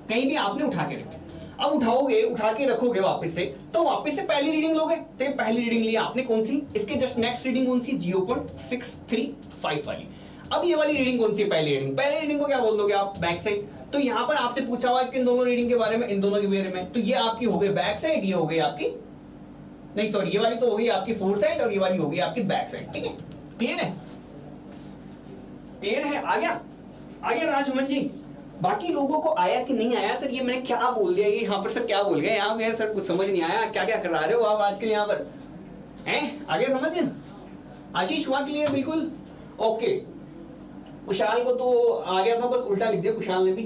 कहीं भी आपने उठा के रखा। अब उठा के रखोगे वापस से, तो वापस से पहली रीडिंग लोगे। तो पहली रीडिंग ली आपने कौन सी? इसके जस्ट नेक्स्ट रीडिंग कौन सी? 0.635 वाली। अब ये वाली रीडिंग कौन सी? पहली रीडिंग को क्या बोल दोगे आप? Back side. तो यहां पर आपसे पूछा हुआ है कि इन दोनों रीडिंग के बारे में, इन दोनों के बारे में, तो ये आपकी हो गई बैक साइड, ये हो गई आपकी, नहीं सॉरी, ये वाली तो हो गई आपकी फोर्थ साइड, और ये वाली हो गई आपकी बैक साइड, ठीक है। क्लियर है? आ गया राजमन जी। बाकी लोगों को आया कि नहीं आया? सर ये मैंने क्या बोल दिया, ये यहाँ पर सर क्या बोल गया, यहाँ पे सर कुछ समझ नहीं आया, क्या करा रहे हो आप आजकल यहाँ पर हैं? आगे समझ? आशीष हुआ क्लियर? बिल्कुल ओके। कुशाल को तो आ गया था, बस उल्टा लिख दिया कुशाल ने भी।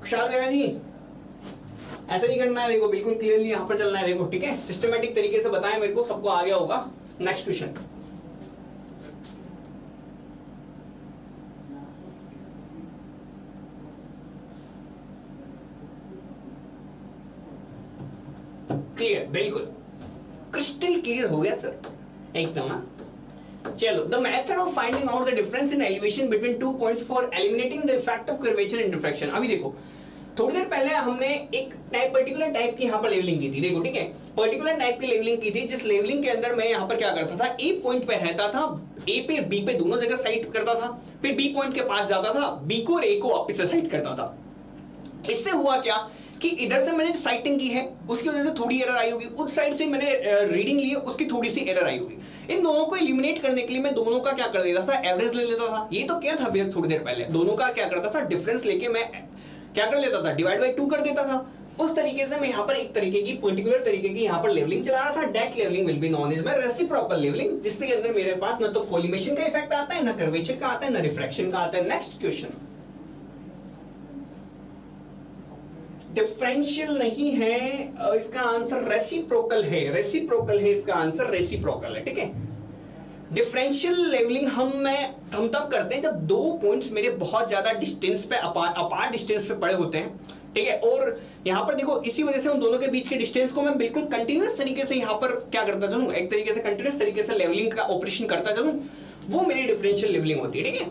कुशाल मेरा जी ऐसा नहीं करना है, देखो बिल्कुल क्लियरली यहाँ पर चलना है, देखो ठीक है, सिस्टमेटिक तरीके से बताएं मेरे को, सबको आ गया होगा। Next question, clear? बिल्कुल क्रिस्टल क्लियर हो गया सर, एकदम ना। चलो, the method of finding out the difference in elevation between 2 points for eliminating the effect of curvature and diffraction. अभी देखो थोड़ी देर पहले हमने एक पर्टिकुलर टाइप की यहाँ पर लेवलिंग की थी, देखो ठीक है, पर्टिकुलर टाइप की लेवलिंग की थी, जिस लेवलिंग के अंदर मैं यहाँ पर क्या करता था, ए पॉइंट पे रहता था, ए पे बी पे दोनों जगह साइट करता था, फिर बी पॉइंट के पास जाता था, बी को और ए को वापस से साइट करता था। इससे हुआ क्या कि इधर से मैंने साइटिंग की है, उसकी वजह से थोड़ी एरर आई होगी, उस साइड से मैंने रीडिंग ली है, उसकी थोड़ी सी एरर आई होगी। इन दोनों को एलिमिनेट करने के लिए मैं दोनों का क्या कर लेता था, एवरेज ले लेता था। ये तो क्या था भैया, थोड़ी देर पहले दोनों का क्या करता था, डिफरेंस लेके मैं क्या कर लेता था, डिवाइड बाई 2 कर देता था। उस तरीके से मैं यहाँ पर एक तरीके की पर्टिकुलर तरीके की यहाँ पर लेवलिंग चला रहा था। That levelling will be known as my reciprocal levelling, जिसके अंदर मेरे पास ना तो कोलिमेशन का इफेक्ट आता है, ना कर्वेचर का आता है, ना रिफ्रैक्शन का आता है। नेक्स्ट क्वेश्चन, डिफरेंशियल नहीं है, इसका आंसर रेसिप्रोकल है। रेसिप्रोकल है इसका आंसर, रेसिप्रोकल है। ठीक है, डिफरेंशियल लेवलिंग हम तब करते हैं जब दो पॉइंट्स मेरे बहुत ज्यादा डिस्टेंस पे अपार्ट डिस्टेंस पे पड़े होते हैं। ठीक है, और यहां पर देखो इसी वजह से उन दोनों के बीच के डिस्टेंस को मैं बिल्कुल कंटिन्यूअस तरीके से यहां पर क्या करता चलूं, एक तरीके से कंटिन्यूअस तरीके से लेवलिंग का ऑपरेशन करता चलूं, वो मेरी डिफरेंशियल लेवलिंग होती है। ठीक है,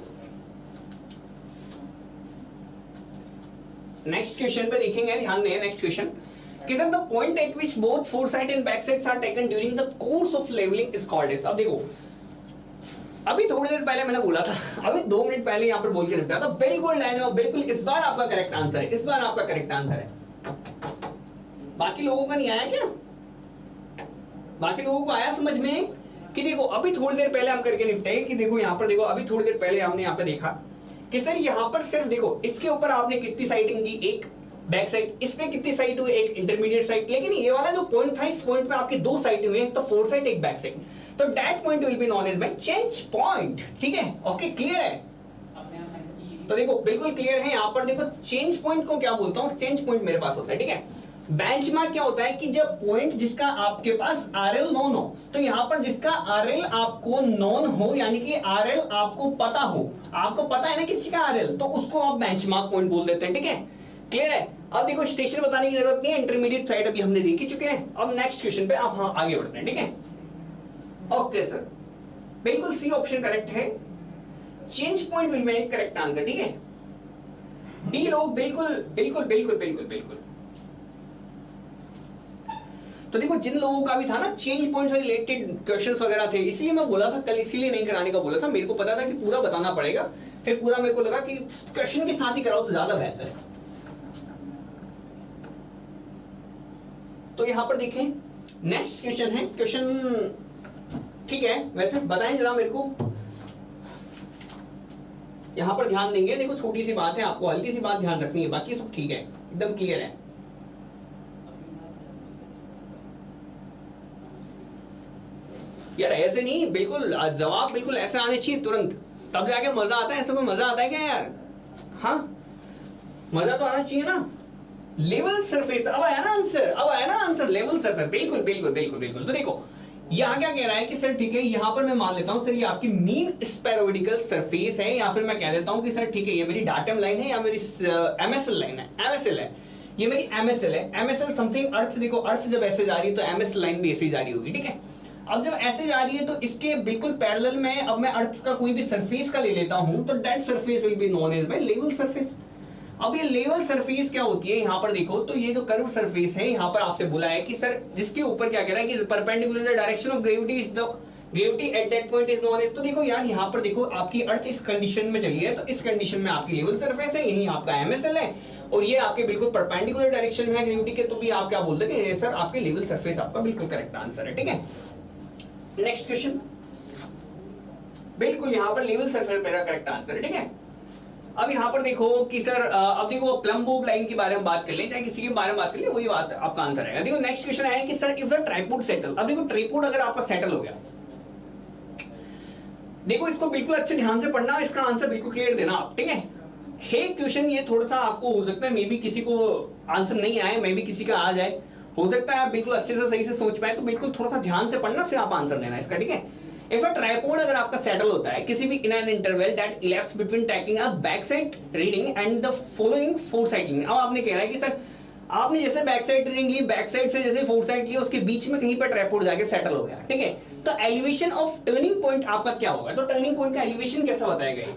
नेक्स्ट क्वेश्चन पे देखेंगे, ध्यान दें नेक्स्ट क्वेश्चन कि sir the point at which both fore side and back sides are taken during the course of levelling is called as. अब देखो, अभी थोड़ी देर पहले मैंने बोला था, अभी 2 मिनट पहले यहां पर बोल के निपटा था, बिल्कुल लाइन, बिल्कुल इस बार आपका करेक्ट आंसर है, इस बार आपका करेक्ट आंसर है। बाकी लोगों का नहीं आया क्या? बाकी लोगों को आया समझ में कि देखो अभी थोड़ी देर पहले हम करके निपटे कि देखो यहां पर देखो, अभी थोड़ी देर पहले हमने यहां पर देखा कि सर यहां पर सिर्फ देखो इसके ऊपर आपने कितनी साइडिंग दी, एक बैक साइड, इसमें कितनी साइड हुई, एक इंटरमीडिएट साइड, लेकिन ये वाला जो पॉइंट था, इस पॉइंट पे आपकी 2 साइड हुई हैं, तो 4 साइड एक बैक साइड, तो that point will be known as my change point. ठीक है, ओके, क्लियर है? तो देखो बिल्कुल क्लियर है। यहां पर देखो चेंज पॉइंट को क्या बोलता हूं, चेंज पॉइंट मेरे पास होता है। ठीक है, बेंचमार्क क्या होता है कि जब पॉइंट जिसका आपके पास आरएल नोन हो, तो यहां पर जिसका आरएल आपको नोन हो, यानी कि आरएल आपको पता हो, आपको पता है ना किसी का आरएल, तो उसको आप बेंचमार्क पॉइंट बोल देते हैं। ठीक है, क्लियर है? अब देखो स्टेशन बताने की जरूरत नहीं है, इंटरमीडिएट साइड अभी हमने देख ही चुके हैं। अब नेक्स्ट क्वेश्चन पे आप हाँ आगे बढ़ते हैं। ठीक है, ओके सर, बिल्कुल सी ऑप्शन करेक्ट है, change point will make correct answer. ठीक है, डी लोग बिल्कुल बिल्कुल बिल्कुल बिल्कुल बिल्कुल। तो देखो जिन लोगों का भी था ना चेंज पॉइंट से रिलेटेड क्वेश्चंस वगैरह थे, इसलिए मैं बोला था कल, इसीलिए नहीं कराने का बोला था, मेरे को पता था कि पूरा बताना पड़ेगा, फिर पूरा मेरे को लगा कि क्वेश्चन के साथ ही कराओ तो ज्यादा बेहतर है। तो यहां पर देखें नेक्स्ट क्वेश्चन है, क्वेश्चन ठीक है, वैसे बताएं जरा मेरे को, यहां पर ध्यान देंगे। देखो छोटी सी बात है, आपको हल्की सी बात ध्यान रखनी है, बाकी सब ठीक है, एकदम क्लियर है। यार ऐसे नहीं, बिल्कुल जवाब बिल्कुल ऐसे आने चाहिए तुरंत, तब जाके मजा आता है। ऐसे कोई मजा आता है क्या यार? हाँ, मजा तो आना चाहिए ना। लेवल सरफेस, अब आया ना आंसर, अब आया ना आंसर, लेवल सरफेस, बिल्कुल बिल्कुल बिल्कुल बिल्कुल। तो देखो यहाँ क्या कह रहा है कि सर ठीक है, यहाँ पर मैं मान लेता हूँ सर ये आपकी मीन स्पेरोइडिकल सरफेस है, या फिर मैं कह देता हूँ कि सर ठीक है ये मेरी डाटम लाइन है या मेरी एमएसएल लाइन है, एमएसएल है, ये मेरी एमएसएल है, एमएसएल समथिंग अर्थ। देखो अर्थ जब ऐसे जा रही है तो एमएसएल लाइन भी ऐसे ही जा रही होगी। ठीक है, अब जब ऐसे जा रही है तो इसके बिल्कुल पैरेलल में अब मैं अर्थ का कोई भी सरफेस का ले लेता हूं, तो that surface will be known as by level surface. अब ये लेवल सरफेस क्या होती है, यहां पर देखो तो ये जो कर्व सरफेस है, यहां पर आपसे बोला है कि सर जिसके ऊपर क्या कह रहा है कि perpendicular direction of gravity is the gravity at that point is known as. तो देखो यार यहां पर देखो आपकी अर्थ इस कंडीशन में चली है, तो इस कंडीशन में आपकी लेवल सरफेस है, यही आपका एमएसएल है, और ये आपके बिल्कुल परपेंडिकुलर डायरेक्शन में है ग्रेविटी के, तो भी आप क्या बोल रहे हैं सर आपके लेवल सरफेस आपका बिल्कुल करेक्ट आंसर है। ठीक है, नेक्स्ट क्वेश्चन, बिल्कुल यहां पर लेवल सरफेस मेरा करेक्ट आंसर है। ठीक है, अब यहां पर देखो कि सर अब देखो प्लम बोब लाइन के बारे में बात कर लें, चाहे किसी के बारे में बात कर लें, वही बात आपका आंसर है। देखो नेक्स्ट क्वेश्चन है कि sir if the tripod settle. अब देखो ट्राइपॉड अगर आपका सेटल हो गया, देखो इसको बिल्कुल अच्छे ध्यान से पढ़ना, इसका आंसर बिल्कुल क्लियर देना आप। ठीक है, क्वेश्चन ये थोड़ा सा आपको हो सकता है मे बी किसी को आंसर नहीं आए, मे बी किसी का आ जाए, हो सकता है आप बिल्कुल अच्छे से सही से सोच पाए, तो बिल्कुल थोड़ा सा ध्यान से पढ़ना फिर आप आंसर देना इसका। ठीक है, इफ अ ट्राइपॉड अगर आपका सेटल होता है किसी भी in an interval that elapse between taking a back side reading and the following four side reading. अब आपने कह रहा है कि सर आपने जैसे बैक साइड रीडिंग ली, बैक साइड से जैसे फोर साइड लिया, उसके बीच में कहीं पर ट्राइपॉड जाके सेटल हो गया। ठीक है, तो एलिवेशन ऑफ टर्निंग पॉइंट आपका क्या होगा? तो टर्निंग पॉइंट का एलिवेशन कैसा बताएगा?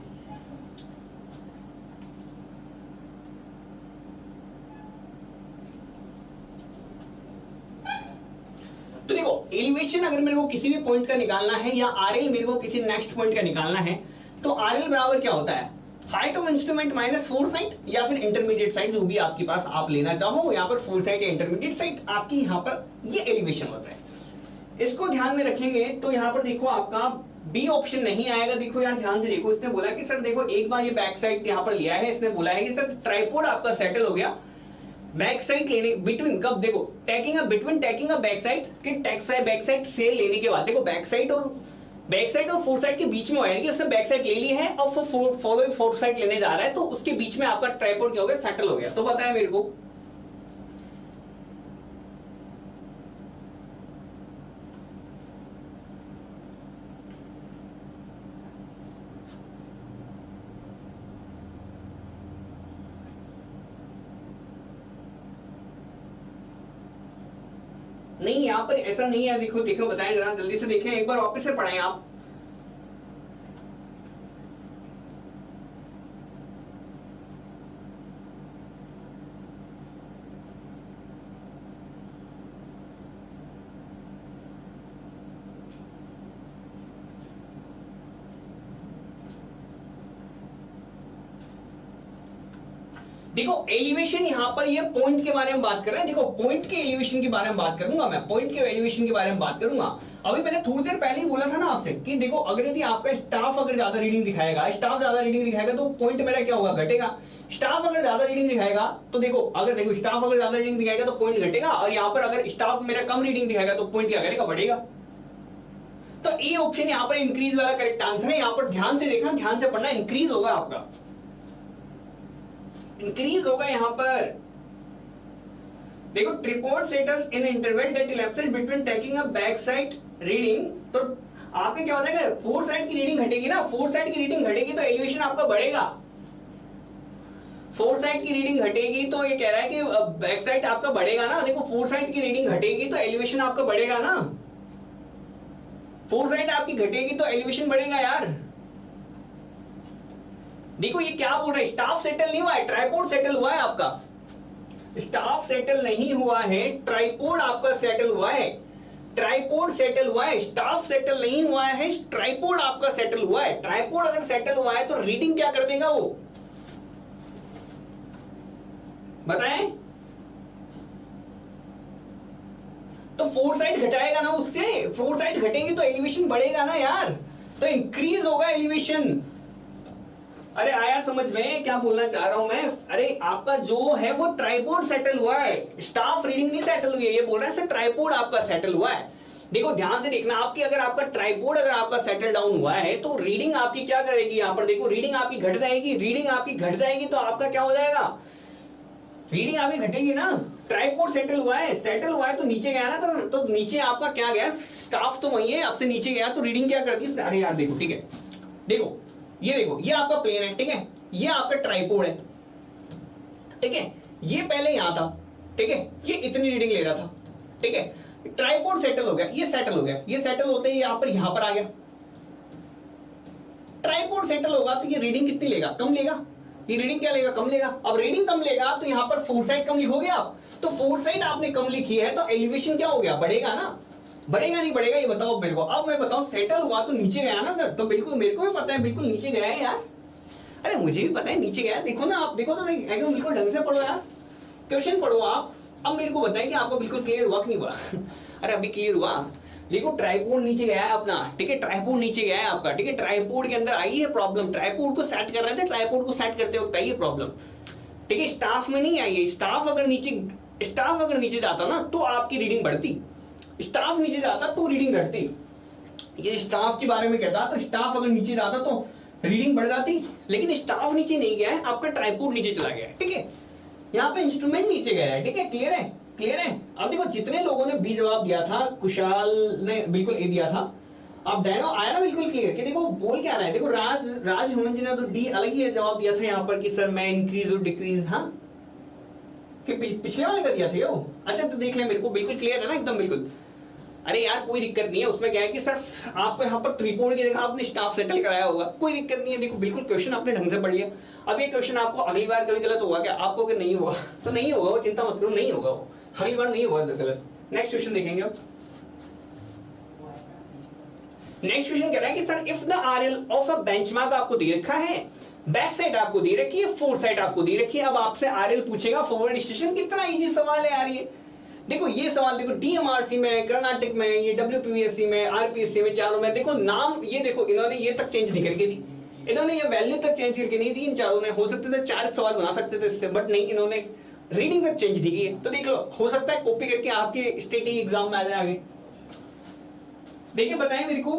तो देखो एलिवेशन अगर मेरे को किसी भी पॉइंट का निकालना है, या आरएल मेरे को किसी नेक्स्ट पॉइंट का निकालना है, तो आरएल बराबर क्या होता है? Height of instrument minus four side, या फिर इंटरमीडिएट साइड, जो भी आपके पास आप लेना चाहो, यहाँ पर फोर साइड या इंटरमीडिएट साइड, आपकी यहाँ पर ये एलिवेशन होता है। इसको ध्यान में रखेंगे तो यहाँ पर देखो आपका बी ऑप्शन नहीं आएगा। देखो यार ध्यान से देखो, इसने बोला कि सर देखो एक बार ये बैक साइड यहाँ पर लिया है, इसने बोला है कि सर ट्राइपॉड आपका सेटल हो गया बैक साइड लेने बिटवीन, कब देखो tagging between tagging a back side कि बैक साइड से लेने के बाद देखो बैक साइड और फोर साइड के बीच में हो, यानी कि उसने बैक साइड ले ली है और फॉलो फोर साइड लेने जा रहा है, तो उसके बीच में आपका ट्राइपॉड क्या हो गया, सेटल हो गया। तो बताया मेरे को नहीं, यहां पर ऐसा नहीं है। देखो देखो बताएं जरा जल्दी से देखें, एक बार वापस से पढ़ाएं आप। देखो एलिवेशन यहां पर ये पॉइंट के बारे में बात कर रहे हैं। देखो पॉइंट के एलिवेशन के बारे में बात करूंगा मैं, पॉइंट के एलिवेशन के बारे में बात करूंगा। अभी मैंने थोड़ी देर पहले ही बोला था ना आपसे कि देखो अगर यदि आपका स्टाफ अगर ज्यादा रीडिंग दिखाएगा, स्टाफ ज्यादा रीडिंग दिखाएगा तो पॉइंट मेरा क्या होगा, घटेगा। स्टाफ अगर ज्यादा रीडिंग दिखाएगा तो देखो स्टाफ अगर ज्यादा रीडिंग दिखाएगा तो पॉइंट घटेगा, और यहां पर अगर स्टाफ मेरा कम रीडिंग दिखाएगा तो पॉइंट क्या करेगा, बढ़ेगा। तो ए ऑप्शन यहां पर इंक्रीज वाला करेक्ट आंसर है। यहां पर ध्यान से देखना, ध्यान से पढ़ना, इंक्रीज होगा आपका, इंक्रीज होगा यहां पर। देखो tripod settles in interval that elapses between taking a back side reading, तो आपके क्या हो जाएगा, फोर साइड की रीडिंग घटेगी ना, फोर साइड की रीडिंग घटेगी तो एलिवेशन आपका बढ़ेगा। फोर साइड की रीडिंग घटेगी तो ये कह रहा है कि बैक साइड आपका बढ़ेगा ना। देखो फोर साइड की रीडिंग घटेगी तो एलिवेशन आपका बढ़ेगा ना, फोर साइड आपकी घटेगी तो एलिवेशन बढ़ेगा यार। देखो ये क्या बोल रहा है, स्टाफ सेटल नहीं हुआ है, ट्राइपॉड सेटल हुआ है आपका। स्टाफ सेटल नहीं हुआ है, ट्राइपॉड आपका सेटल हुआ है। ट्राइपॉड सेटल हुआ है, स्टाफ सेटल नहीं हुआ है, ट्राइपॉड आपका सेटल हुआ है। ट्राइपॉड अगर सेटल हुआ है तो रीडिंग क्या कर देगा वो, बताएं। तो फोर साइड घटाएगा ना, उससे फोर साइड घटेगी तो एलिवेशन बढ़ेगा ना यार, तो इंक्रीज होगा एलिवेशन। अरे आया समझ में क्या बोलना चाह रहा हूं मैं। अरे आपका जो है वो ट्राइपॉड सेटल हुआ है, स्टाफ रीडिंग नहीं सेटल हुई है, ये बोल रहा है सर ट्राइपॉड आपका सेटल हुआ है। देखो ध्यान से देखना, आपकी अगर आपका ट्राइपॉड अगर आपका सेटल डाउन हुआ है तो रीडिंग आपकी क्या करेगी, यहां पर देखो रीडिंग आपकी घट जाएगी। रीडिंग आपकी घट जाएगी तो आपका क्या हो जाएगा, रीडिंग आपकी घटेगी ना। ट्राइपॉड सेटल हुआ है तो नीचे गया ना, तो नीचे आपका क्या गया, स्टाफ तो वही है, आपसे नीचे गया तो रीडिंग क्या करती है। अरे यार देखो ठीक है, देखो ये आपका प्लेन है, ठीक है, ये आपका ट्राइपॉड है, ठीक है, ये पहले यहां था, ठीक है, ये इतनी रीडिंग ले रहा था, ठीक है, ट्राइपॉड सेटल हो गया, ये सेटल हो गया, ये सेटल होते ही यहां पर आ गया। ट्राइपॉड सेटल होगा तो ये रीडिंग कितनी लेगा, कम लेगा। ये रीडिंग क्या लेगा, कम लेगा। अब रीडिंग कम लेगा तो यहां पर फोर साइड कम लिखोगे आप, तो फोर साइड आपने कम लिखी है तो एलिवेशन क्या हो गया, बढ़ेगा ना। बढ़ेगा नहीं बढ़ेगा ये बताओ मेरे को। अब मैं बताऊं सेटल हुआ तो नीचे गया ना सर, तो बिल्कुल मेरे को भी पता है, बिल्कुल नीचे गया है यार। अरे मुझे भी पता है नीचे गया है, देखो ना आप, देखो तो एकदम बिल्कुल ढंग से पढ़ो यार, क्वेश्चन पढ़ो आप। अब मेरे को बताएं कि आपको बिल्कुल क्लियर हुआ कि नहीं हुआ। अरे अभी क्लियर हुआ। देखो ट्राइपॉड नीचे गया है अपना, ठीक है, ट्राइपॉड नीचे गया है आपका, ठीक है, ट्राइपॉड के अंदर आई है प्रॉब्लम। ट्राइपॉड को सेट कर रहे थे, ट्राइपॉड को सेट करते वक्त आई है प्रॉब्लम, ठीक है, स्टाफ में नहीं आई है। स्टाफ अगर नीचे जाता ना तो आपकी रीडिंग बढ़ती, स्टाफ नीचे जाता तो रीडिंग घटती। ये स्टाफ के बारे में कहता, तो स्टाफ अगर नीचे जाता तो रीडिंग बढ़ जाती, लेकिन स्टाफ नीचे नहीं गया है, आपका ट्राइपॉड नीचे चला गया है, ठीक है, यहाँ पे इंस्ट्रूमेंट नीचे गया है, ठीक है, क्लियर है, क्लियर है। अब देखो जितने लोगों ने बी जवाब दिया था, कुशाल ने बिल्कुल ए दिया था, अब डैनो आया ना बिल्कुल क्लियर कि देखो बोल क्या रहा है। देखो राज हेमंत जी ने तो डी अलग ही जवाब दिया था यहाँ पर कि सर मैं इंक्रीज और डिक्रीज, हाँ कि पिछले वाले का दिया था वो। अच्छा तो देख ले, मेरे को बिल्कुल क्लियर है ना एकदम बिल्कुल। अरे यार कोई दिक्कत नहीं है उसमें, क्या है कि सर आपको यहाँ पर ट्राइपॉड की जगह आपने स्टाफ सेटल कराया होगा, कोई दिक्कत नहीं है। देखो बिल्कुल क्वेश्चन आपने ढंग से पढ़ लिया। अब ये क्वेश्चन आपको अगली बार कभी गलत होगा क्या, आपको कि नहीं होगा तो नहीं होगा, वो चिंता मत करो, नहीं होगा वो, अगली बार नहीं होगा गलत। नेक्स्ट क्वेश्चन देखेंगे अब। नेक्स्ट क्वेश्चन कह रहा है कि sir if the RL of a benchmark आपको दे रखा है, बैक साइड आपको दे रखी है, फोर साइड आपको दे रखी है, अब आपसे आरएल पूछेगा फॉरवर्ड स्टेशन। कितना इजी सवाल है यार ये। देखो ये सवाल देखो डीएमआरसी में, कर्नाटक में, ये डब्ल्यूपीएससी में, आरपीएससी में, चारों में देखो नाम, ये देखो इन्होंने ये तक चेंज नहीं करके दी, इन्होंने ये वैल्यू तक चेंज करके नहीं दी इन चारों ने। हो सकते थे 4 सवाल बना सकते थे इससे, बट नहीं, इन्होंने रीडिंग तक चेंज दिखी है। तो देख लो, हो सकता है कॉपी करके आपके स्टेटिंग एग्जाम में आ जाए आगे। देखिए बताएं मेरे को।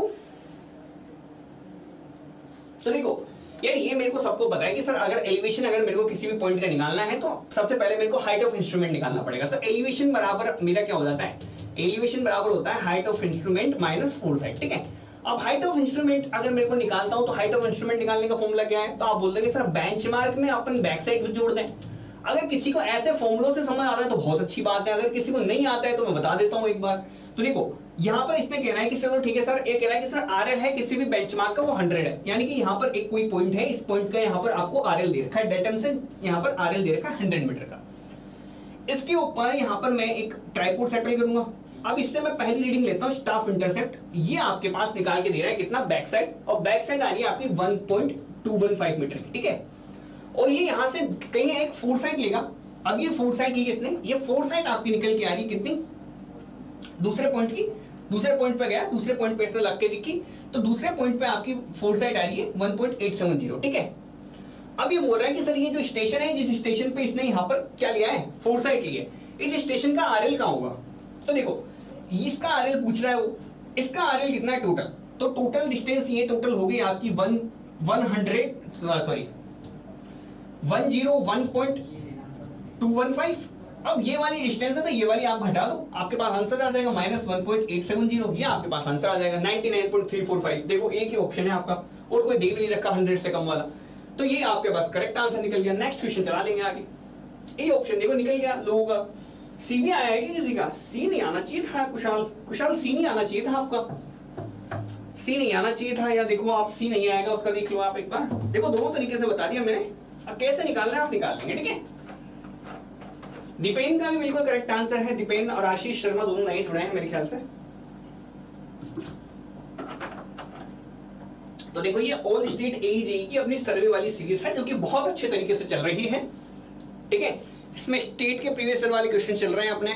तो देखो यार, ये मेरे को सबको पता है कि सर अगर एलिवेशन अगर मेरे को किसी भी पॉइंट का निकालना है तो सबसे पहले मेरे को हाइट ऑफ इंस्ट्रूमेंट निकालना पड़ेगा। तो एलिवेशन बराबर मेरा क्या हो जाता है, एलिवेशन बराबर होता है height of instrument minus four side. ठीक है, अब हाइट ऑफ इंस्ट्रूमेंट अगर मेरे को निकालता हूं तो हाइट ऑफ इंस्ट्रूमेंट निकालने का फॉर्मूला क्या है, तो आप बोल दोगे सर बेंचमार्क में अपन बैक साइड भी जोड़ दें। अगर किसी को ऐसे फॉर्मूलों से समझ आता है तो बहुत अच्छी बात है, अगर किसी को नहीं आता है तो मैं बता देता हूं एक बार। तो देखो यहाँ पर इसने कहना है कि चलो ठीक है सर, ये कह रहा है कि सर आरएल है किसी भी बेंचमार्क का वो 100 है, यानी कि यहाँ पर एक कोई पॉइंट है, इस पॉइंट का यहाँ पर आपको आरएल दे रखा है, डेटम से यहाँ पर आरएल दे रखा है 100 मीटर का। इसके ऊपर यहाँ पर मैं एक ट्राइपॉड सेटल करूंगा। अब इससे मैं पहली रीडिंग लेता हूँ स्टाफ इंटरसेप्ट, ये आपके पास निकाल के दे रहा है कितना, बैक साइड, और बैक साइड आ रही है आपकी 1.215 मीटर की। ठीक है, और ये यहाँ से कहीं एक फोर साइड लेगा। अब ये फोर साइड ली इसने, ये फोर साइड आपकी निकल के आ रही है कितनी, दूसरे पॉइंट की, दूसरे पॉइंट पे गया, दूसरे पॉइंट पे इसने लग के दिखी, तो दूसरे पॉइंट पे आपकी फोर साइड आ रही है 1.870। ठीक है, अब ये बोल रहा है कि सर ये जो स्टेशन है, जिस स्टेशन पे इसने यहाँ पर क्या लिया है, फोर साइड ली है, इस स्टेशन का आरएल कहाँ होगा। तो देखो इसका आरएल पूछ रहा है वो, इसका आरएल कितना है टोटल, तो टोटल डिस्टेंस ये टोटल हो गई आपकी 101.215। अब ये वाली डिस्टेंस है तो ये वाली आप घटा दो, आपके पास आंसर आ जाएगा -1.870, ये आपके पास आंसर आ जाएगा 99.345। देखो एक ही ऑप्शन है आपका और कोई दे भी नहीं रखा 100 से कम वाला, तो ये आपके पास करेक्ट आंसर निकल गया। नेक्स्ट क्वेश्चन चला लेंगे आगे। ये ऑप्शन देखो निकल गया लोगों का। सी भी आया है कि किसी का, सी नहीं आना चाहिए था। कुशाल सी नहीं आना चाहिए था आपका, सी नहीं आना चाहिए था, या देखो आप सी नहीं आएगा उसका देख लो आप एक बार। देखो दोनों तरीके से बता दिया मैंने, अब कैसे निकालना है आप निकाल लेंगे। ठीक है, दीपेन का भी बिल्कुल करेक्ट आंसर है, दीपेन और आशीष शर्मा दोनों नए जुड़े हैं मेरे ख्याल से। तो देखो ये ऑल स्टेट एजेई की अपनी सर्वे वाली सीरीज है जो कि बहुत अच्छे तरीके से चल रही है। ठीक है, इसमें स्टेट के प्रीवियस ईयर वाले क्वेश्चन चल रहे हैं अपने।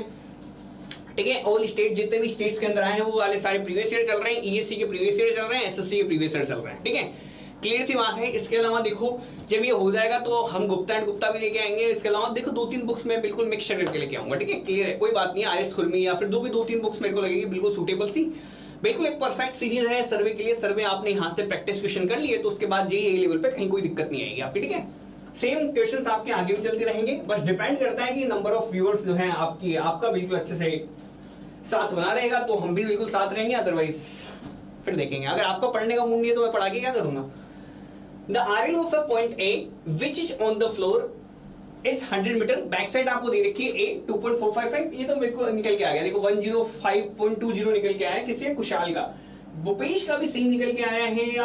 ठीक है, ऑल स्टेट जितने भी स्टेट्स के अंदर आए हैं वो वाले सारे प्रीवियस ईयर चल रहे हैं, ईएससी के प्रीवियस ईयर चल रहे हैं, एसएससी के प्रीवियस ईयर चल रहे हैं। ठीक है, क्लियर सी बात है। इसके अलावा देखो जब ये हो जाएगा तो हम गुप्ता एंड गुप्ता भी लेके आएंगे। इसके अलावा देखो 2-3 बुक्स मैं बिल्कुल मिक्स करके लेके आऊंगा। ठीक है, क्लियर है, कोई बात नहीं है। आरएस खुरमी या फिर 2-3 बुक्स मेरे को लगेगी बिल्कुल सूटेबल सी, बिल्कुल एक परफेक्ट सीरीज है सर्वे के लिए। सर्वे आपने यहाँ से प्रैक्टिस क्वेश्चन कर लिए तो उसके बाद जेईई लेवल पे कहीं कोई दिक्कत नहीं आएगी आपकी। ठीक है, सेम क्वेश्चंस आपके आगे भी चलते रहेंगे, बस डिपेंड करता है कि नंबर ऑफ व्यूअर्स जो है आपका बिल्कुल अच्छे से साथ बना रहेगा तो हम भी बिल्कुल साथ रहेंगे, अदरवाइज फिर देखेंगे। अगर आपका पढ़ने का मूड नहीं है तो मैं पढ़ा के क्या करूंगा। The RL of a point A which is on the floor is 100 metre, back side आपको दे रखी है ए 2.455, ये तो मेरे को निकल के आ गया। देखो 105.20 निकल के आया है, किसी कुशाल का, भूपेश का भी सेम निकल के आया है,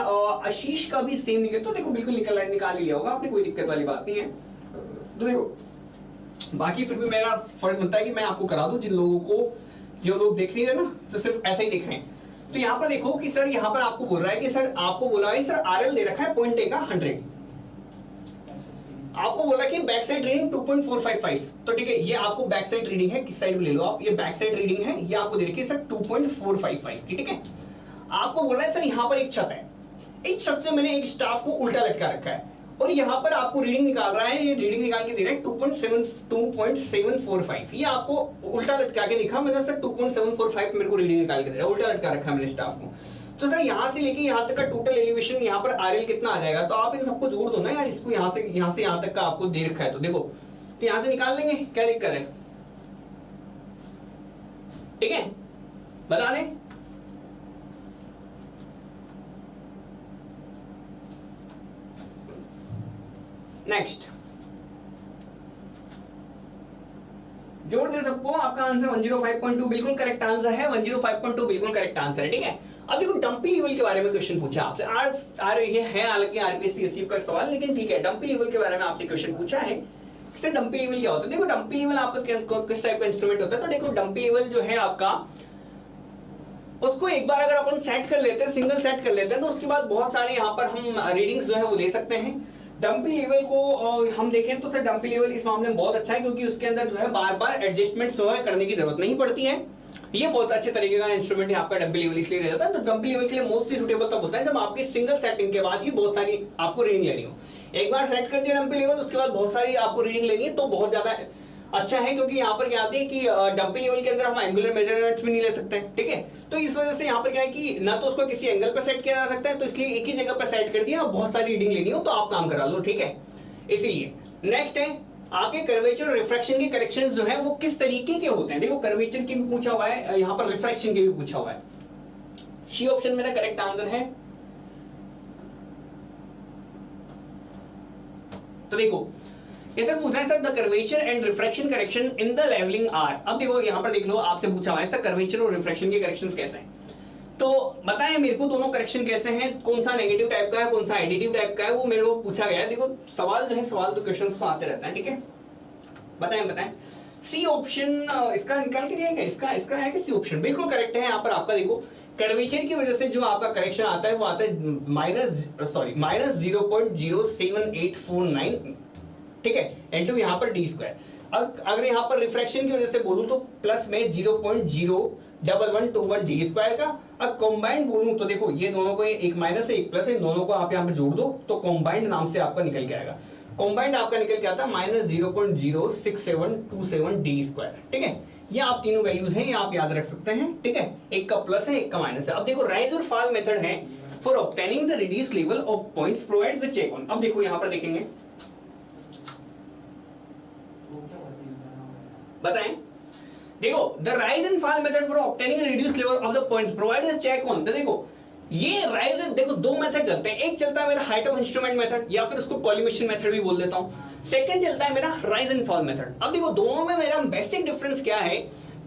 आशीष का भी सेम निकल, तो देखो बिल्कुल निकाल ही लिया होगा आपने, कोई दिक्कत वाली बात नहीं है। तो देखो बाकी फिर भी मेरा फर्ज बनता है कि मैं आपको करा दूं, जिन लोगों को, जो लोग देख नहीं रहे ना, तो सिर्फ ऐसा ही देख रहे हैं। तो यहाँ पर देखो कि सर यहाँ पर आपको बोल रहा है कि सर आपको बोला है सर आरएल दे रखा है पॉइंट ए का 100, आपको बोला कि बैक साइड रीडिंग 2.455, तो ठीक है ये आपको बैक साइड रीडिंग है, किस साइड में ले लो आप, ये बैक साइड रीडिंग है, ये आपको दे रखी है सर 2.455 की। ठीक है, आपको बोल रहा है सर यहाँ पर एक छत है, इस छत से मैंने एक स्टाफ को उल्टा लटका रखा है और यहाँ पर आपको रीडिंग निकाल रहा है, ये रीडिंग निकाल के दे रहा है 2.745, ये आपको उल्टा लटका के दिखा मैंने सर 2.745 मेरे को रीडिंग निकाल के दे रहा है, उल्टा लटका रखा है मैंने स्टाफ को। तो सर यहाँ से लेके यहाँ तक का टोटल एलिवेशन यहाँ पर आरएल कितना आ जाएगा, तो आप इन सबको जोड़ दो ना यार, इसको यहाँ से यहाँ तक का आपको दे रखा है, तो देखो तो यहाँ से निकाल लेंगे, क्या दिक्कत है। ठीक है, बता दें। नेक्स्ट जोड़ दे सबको, आपका आंसर 105.2 बिल्कुल करेक्ट आंसर है, 105.2 बिल्कुल करेक्ट आंसर है। ठीक है, अब देखो डंपी लेवल के बारे में क्वेश्चन पूछा आपसे, आज आ रही है हालांकि आरपीएससी एससी का सवाल, लेकिन ठीक है डंपी लेवल के बारे में आपसे क्वेश्चन पूछा है। सर डंपी लेवल क्या होता है, देखो डंपी लेवल आपका किस टाइप का इंस्ट्रूमेंट होता है, तो देखो डंपी लेवल जो है आपका, उसको एक बार अगर अपन सेट कर लेते हैं, सिंगल सेट कर लेते हैं, तो उसके बाद बहुत सारे यहाँ पर हम रीडिंग्स जो है वो ले सकते हैं। डंपी लेवल को हम देखें तो सर डंपी लेवल इस मामले में बहुत अच्छा है, क्योंकि उसके अंदर जो है बार बार एडजस्टमेंट जो है करने की जरूरत नहीं पड़ती है। ये बहुत अच्छे तरीके का इंस्ट्रूमेंट है आपका डंपी लेवल, इसलिए रह जाता है। तो डंपी लेवल के लिए मोस्टली सूटेबल तब होता है जब आपकी सिंगल सेटिंग के बाद ही बहुत सारी आपको रीडिंग लेनी हो। एक बार सेट कर दिया डंपी लेवल, उसके बाद बहुत सारी आपको रीडिंग लेनी है, तो बहुत ज्यादा अच्छा है, क्योंकि यहाँ पर क्या आती है कि डंपिंग लेवल के अंदर हम एंगुलर मेजरमेंट्स भी नहीं ले सकते हैं, ठीक है। तो इस वजह से यहाँ पर क्या है कि ना तो उसको किसी एंगल पर सेट किया जा सकता है, तो इसलिए एक ही जगह पर सेट कर दिया, बहुत सारी रीडिंग लेनी हो तो आप काम करा लो, ठीक है। इसीलिए नेक्स्ट है आपके कर्वेचर और रिफ्रैक्शन के करेक्शंस जो है वो किस तरीके के होते हैं। देखो कर्वेचर की भी पूछा हुआ है, यहाँ पर रिफ्रैक्शन के भी पूछा हुआ है। सी ऑप्शन मेरा करेक्ट आंसर है। तो देखो ये सर पूछ रहा है sir the curvature and refraction correction in the levelling are. अब देखो यहां पर देख लो, आपसे पूछा हुआ है सर कर्वेचर और रिफ्रैक्शन के करेक्शंस कैसे हैं, तो बताएं मेरे को दोनों करेक्शन कैसे हैं, कौन सा नेगेटिव टाइप का है, कौन सा एडिटिव टाइप का है, वो मेरे को पूछा गया है। देखो सवाल जो है, सवाल तो क्वेश्चंस तो आते रहते हैं, ठीक है। बताएं सी ऑप्शन इसका निकाल के दिया है, इसका है कि सी ऑप्शन बिल्कुल करेक्ट है। यहाँ पर आपका देखो कर्वेचर की वजह से जो आपका करेक्शन आता है वो आता है माइनस 0.07849, ठीक है, इनटू यहाँ पर डी स्क्वायर। अगर यहाँ पर रिफ्रैक्शन की वजह से बोलूं तो प्लस में 0.01121 डी स्क्वायर का। अब कॉम्बाइंड बोलूं तो देखो ये दोनों को, एक माइनस है एक प्लस है, दोनों को आप यहाँ पे जोड़ दो तो कॉम्बाइंड नाम से आपका निकल के आएगा। कॉम्बाइंड आपका निकल के आता है माइनस 0.06727 डी स्क्वायर, ठीक है। ये आप तीनों वैल्यूज हैं, ये आप याद रख सकते हैं, ठीक है। एक का प्लस है एक का माइनस है। अब देखो राइज और फॉल मेथड है for obtaining the reduce level of points provides the check on. अब देखो यहाँ पर देखेंगे, बताएं देखो the rise and fall method for obtaining reduce level of the points provide the check on. तो देखो ये राइज, देखो दो मेथड चलते हैं, एक चलता है मेरा हाइट ऑफ इंस्ट्रूमेंट मेथड या फिर उसको कॉलिमेशन मेथड भी बोल देता हूं, सेकंड चलता है मेरा राइज एंड फॉल मेथड। अब देखो दोनों में मेरा बेसिक डिफरेंस क्या है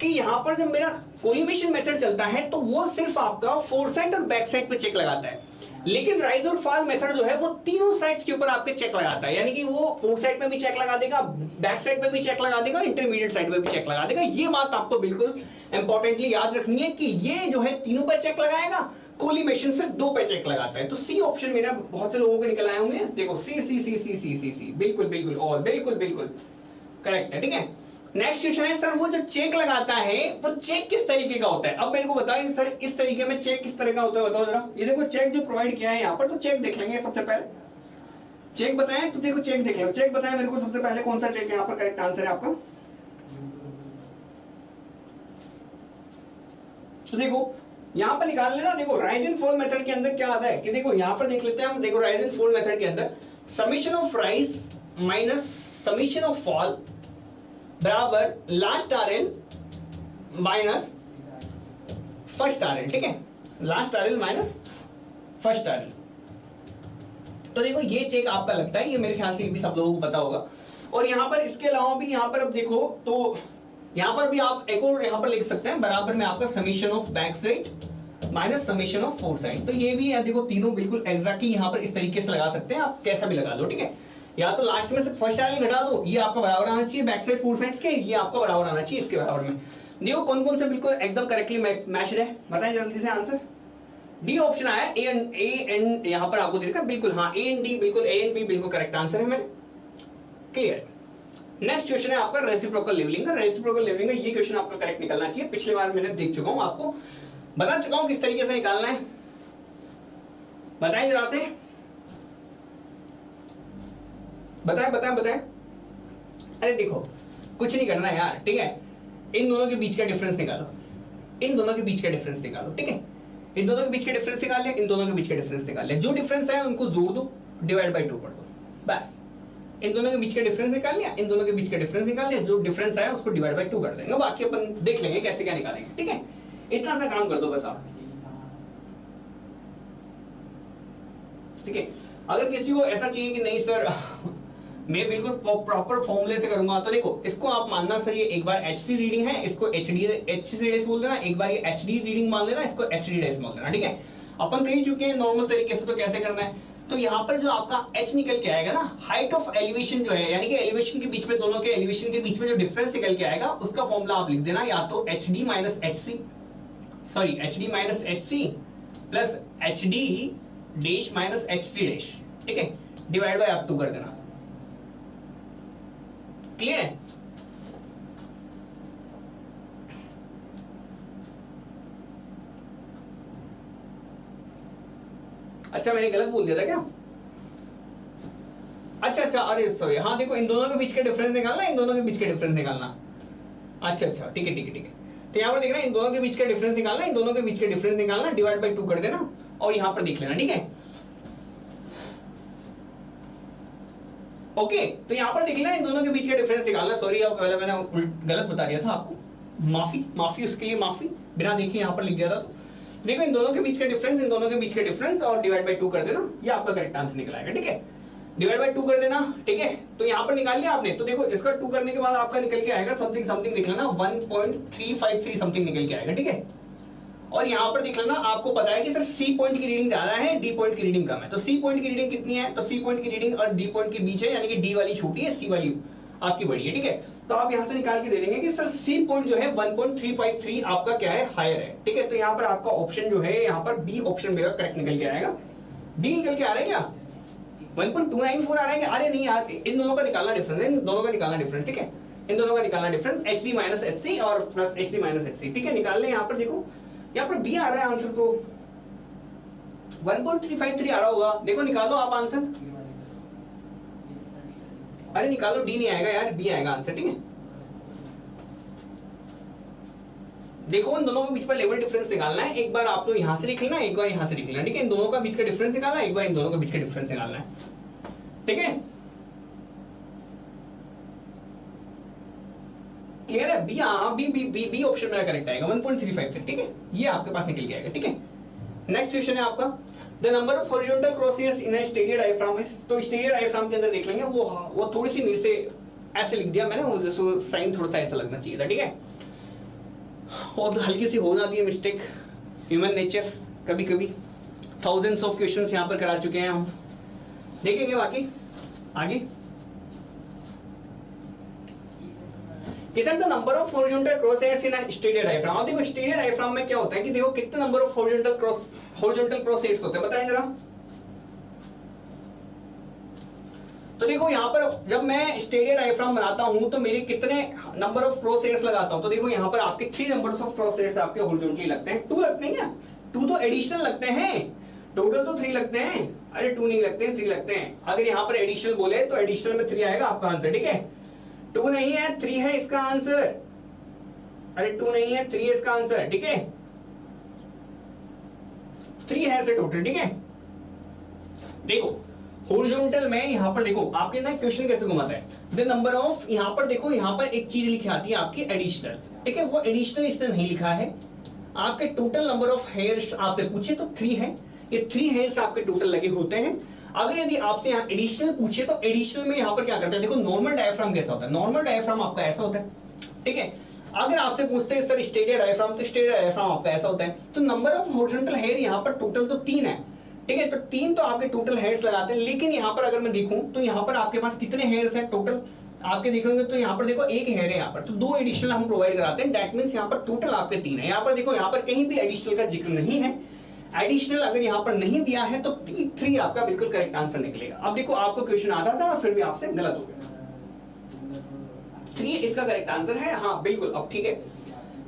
कि यहां पर जब मेरा कॉलिमेशन मेथड चलता है तो वो सिर्फ आपका फोर साइड और बैक साइड पे चेक लगाता है, लेकिन राइज और फॉल मेथड जो है वो तीनों साइड्स के ऊपर आपके चेक लगाता है, यानी कि वो फोर साइड पे भी चेक लगा देगा, बैक साइड पे भी चेक लगा देगा, इंटरमीडिएट साइड पे भी चेक लगा देगा। ये बात आपको बिल्कुल इंपॉर्टेंटली याद रखनी है कि ये जो है तीनों पे चेक लगाएगा, कोलिमेशन सिर्फ दो पे चेक लगाता है। तो सी ऑप्शन मेरा बहुत से लोगों के निकल आए होंगे, देखो सी सी सी सी सी सी सी बिल्कुल बिल्कुल और बिल्कुल बिल्कुल करेक्ट है, ठीक है। नेक्स्ट क्वेश्चन है सर वो जो चेक लगाता है वो चेक किस तरीके का होता है। अब मेरे को बताइए सर इस तरीके में चेक किस तरह का होता है, बताओ जरा। ये देखो चेक जो प्रोवाइड किया है यहाँ पर, तो चेक देख लेंगे सबसे पहले। चेक बताएं तो देखो चेक देख लो, चेक बताएं मेरे को सबसे पहले कौन सा चेक यहाँ पर करेक्ट आंसर है आपका। तो देखो यहाँ पर निकाल लेना, देखो राइज एंड फॉल मेथड के अंदर क्या आता है कि देखो यहाँ पर देख लेते हैं हम। देखो राइज एंड फॉल मेथड के अंदर summation of rise minus summation of fall बराबर last RL minus first RL, ठीक है। Last RL minus first RL. तो देखो ये चेक आपका लगता है, ये मेरे ख्याल से ये भी सब लोगों को पता होगा। और यहाँ पर इसके अलावा भी यहाँ पर अब देखो तो यहाँ पर भी आप एक और यहाँ पर लिख सकते हैं, बराबर में आपका summation of back side minus summation of four side. तो ये भी है देखो तीनों बिल्कुल एग्जैक्टली यहाँ पर इस तरीके से लगा सकते हैं, आप कैसा भी लगा दो, ठीक है। या तो लास्ट में से फर्स्ट आरएल घटा दो, ये आपका बराबर आना चाहिए बैक साइड फोर साइड्स के, ये आपका बराबर आना चाहिए इसके बराबर में। देखो कौन कौन से बिल्कुल एकदम करेक्टली मैच्ड है, बताएं जल्दी से आंसर। डी ऑप्शन आया, ए एंड यहाँ पर आपको देखा बिल्कुल, हाँ ए एंड डी बिल्कुल, ए एंड बी बिल्कुल करेक्ट आंसर है मेरे, क्लियर। नेक्स्ट क्वेश्चन है आपका रेसिप्रोकल लेवलिंग का। रेसिप्रोकल लेवलिंग का ये क्वेश्चन आपका करेक्ट निकलना चाहिए, पिछले बार मैंने देख चुका हूं, आपको बता चुका हूं किस तरीके से निकालना है, बताएं जरा से, बताएं बताएं बताएं। अरे देखो कुछ नहीं करना है यार, ठीक है। इन दोनों के बीच का डिफरेंस निकालो, इन दोनों के बीच का डिफरेंस निकालो, ठीक है। इन दोनों के बीच का डिफरेंस निकाल लिया, इन दोनों के बीच का डिफरेंस निकाल लिया, जो डिफरेंस है उनको जोड़ दो, डिवाइड बाय 2 कर दो, बस। इन दोनों के बीच का डिफरेंस निकाल लिया, इन दोनों के बीच का डिफरेंस निकाल लिया, जो डिफरेंस आया उसको डिवाइड बाय 2 कर देंगे, बाकी अपन देख लेंगे कैसे क्या निकालेंगे, ठीक है। इतना सा काम कर दो बस आप, ठीक है। अगर किसी को ऐसा चाहिए कि नहीं सर मैं बिल्कुल प्रॉपर फॉर्मूले से करूंगा, तो देखो इसको आप मानना सर ये एक बार HC रीडिंग है, इसको HC डैश बोल देना, एक बार ये HD रीडिंग मान लेना, इसको HD डैश बोल देना, ठीक है। अपन कह चुके हैं नॉर्मल तरीके से, तो कैसे करना है, तो यहाँ पर जो आपका H निकल के आएगा ना, हाइट ऑफ एलिवेशन जो है, यानी कि एलिवेशन के बीच में, दोनों के एलिवेशन के बीच में जो डिफरेंस निकल के आएगा उसका फॉर्मूला आप लिख देना, या तो HD minus HC plus HD dash minus HC dash, ठीक है, डिवाइड बाय आप 2 कर देना, क्लियर है। अच्छा मैंने गलत बोल दिया था क्या, अच्छा अच्छा, अरे सॉरी, हाँ देखो इन दोनों के बीच का डिफरेंस निकालना, इन दोनों के बीच का डिफरेंस निकालना। अच्छा अच्छा, ठीक है ठीक है ठीक है। तो यहाँ पर देखना, इन दोनों के बीच का डिफरेंस निकालना, इन दोनों के बीच का डिफरेंस निकालना, डिवाइड बाई 2 कर देना और यहाँ पर देख लेना, ठीक है। ओके, तो यहाँ पर देख लेना, इन दोनों के बीच का डिफरेंस निकालना। सॉरी, अब पहले मैंने गलत बता दिया था आपको, माफी माफी, उसके लिए माफी, बिना देखे यहाँ पर लिख दिया था। तो देखो इन दोनों के बीच का डिफरेंस, इन दोनों के बीच का डिफरेंस और डिवाइड बाई 2 कर देना, ये आपका करेक्ट आंसर निकल आएगा, ठीक है। डिवाइड बाई 2 कर देना, ठीक है। तो यहाँ पर निकाल लिया आपने, तो देखो इसका 2 करने के बाद आपका निकल के आएगा समथिंग समथिंग, देख लेना 1.353 समथिंग निकल के आएगा, ठीक है। और यहाँ पर देख लेना, आपको पता है कि सर सी पॉइंट की रीडिंग ज्यादा है, डी पॉइंट की रीडिंग कम है। तो सी पॉइंट की रीडिंग कितनी है, तो सी पॉइंट की रीडिंग और डी पॉइंट के बीच है, यानी कि डी वाली छोटी है, सी वाली आपकी बड़ी है, ठीक है। तो आप यहाँ से निकाल के दे देंगे कि सर सी पॉइंट जो है 1.353 आपका क्या है, हायर है, ठीक है। तो यहाँ पर आपका ऑप्शन जो है, यहाँ पर बी ऑप्शन मेरा करेक्ट निकल के आएगा। डी निकल के आ रहा है क्या, 1.294 आ रहा है क्या? अरे नहीं यार, इन दोनों का निकालना डिफरेंस है, इन दोनों का निकालना डिफरेंस, ठीक है। इन दोनों का निकालना difference, H D minus H C और plus H D minus H C, ठीक है। निकाल लें, यहाँ पर देखो, यहाँ पर बी आ रहा है आंसर, तो 1.353 आ रहा होगा, देखो निकाल दो आप आंसर। अरे निकालो, डी नहीं आएगा यार, बी आएगा आंसर, ठीक है। देखो इन दोनों के बीच पर लेवल डिफरेंस निकालना है, एक बार आप लोग यहां से लिख लेना, एक बार यहां से लिख लेना, ठीक है। इन दोनों का बीच का डिफरेंस निकालना है, एक बार इन दोनों के बीच का डिफरेंस निकालना है, ठीक है। क्लियर है? बी, हाँ B B B B option मेरा करेक्ट आएगा, 1.353, ठीक है। ये आपके पास निकल के आएगा, ठीक है। नेक्स्ट क्वेश्चन है आपका, the number of horizontal cross hairs in a stereo diaphragm is. तो स्टेरियो डायफ्राम के अंदर देख लेंगे, वो थोड़ी सी मेरे से ऐसे लिख दिया मैंने, वो जैसे साइन थोड़ा सा ऐसा लगना चाहिए था, ठीक है। और हल्की सी हो जाती है मिस्टेक, ह्यूमन नेचर, कभी कभी। थाउजेंड्स ऑफ क्वेश्चंस यहाँ पर करा चुके हैं हम, देखेंगे बाकी आगे। The number of horizontal cross hairs in a stereo diaphragm. अब देखो स्टेरियो डायफ्राम में क्या होता है कि देखो कितने number of horizontal cross hairs होते हैं, बताएं जरा। तो देखो यहाँ पर जब मैं स्टेरियो डायफ्राम बनाता हूं तो मेरे कितने नंबर ऑफ क्रॉस हेयर्स लगाता हूं, तो देखो यहाँ पर आपके 3 नंबर्स ऑफ क्रॉस हेयर्स आपके हॉरिजॉन्टली लगते हैं। 2 लगते हैं क्या? 2 तो एडिशनल लगते हैं, टोटल तो 3 लगते हैं। अरे 2 नहीं लगते हैं, 3 लगते हैं। अगर यहाँ पर एडिशनल बोले तो एडिशनल में 3 आएगा आपका आंसर, ठीक है। 2 नहीं है, 3 है इसका आंसर। अरे 2 नहीं है, 3 है इसका आंसर, ठीक है। 3 है से टोटल, ठीक है। देखो हॉरिजॉन्टल में यहाँ पर देखो आपके ना क्वेश्चन कैसे घुमाता है, द नंबर ऑफ, यहाँ पर देखो यहाँ पर एक चीज लिखी आती है आपकी एडिशनल, ठीक है। वो एडिशनल इसने नहीं लिखा है। आपके टोटल नंबर ऑफ हेयर्स आपसे पूछे तो 3 है, ये 3 हेयर्स आपके टोटल लगे होते हैं। अगर यदि आपसे यहाँ एडिशनल पूछे तो एडिशनल में यहाँ पर क्या करता है, देखो नॉर्मल डायफ्राम कैसा होता है, नॉर्मल डायफ्राम आपका ऐसा होता है, ठीक है। अगर आपसे पूछते हैं सर स्टेरियो डायफ्राम, तो स्टेरियो डायफ्राम आपका ऐसा होता है। तो नंबर ऑफ हॉरिजॉन्टल हेयर यहाँ पर टोटल तो 3 है, ठीक है। तो 3 तो आपके टोटल हेयर्स लगाते हैं, लेकिन यहाँ पर अगर मैं देखूं तो यहाँ पर आपके पास कितने हेयर्स हैं टोटल, आपके देखेंगे तो यहाँ पर देखो 1 हेयर है यहाँ पर, तो 2 एडिशनल हम प्रोवाइड कराते हैं। दैट मींस यहाँ पर टोटल आपके 3 है। यहाँ पर देखो यहाँ पर कहीं भी एडिशनल का जिक्र नहीं है। एडिशनल अगर यहाँ पर नहीं दिया है तो 3 आपका बिल्कुल करेक्ट आंसर निकलेगा। अब देखो आपको क्वेश्चन आता था फिर भी आपसे गलत हो गया, 3 इसका करेक्ट आंसर है, हाँ बिल्कुल। अब ठीक है,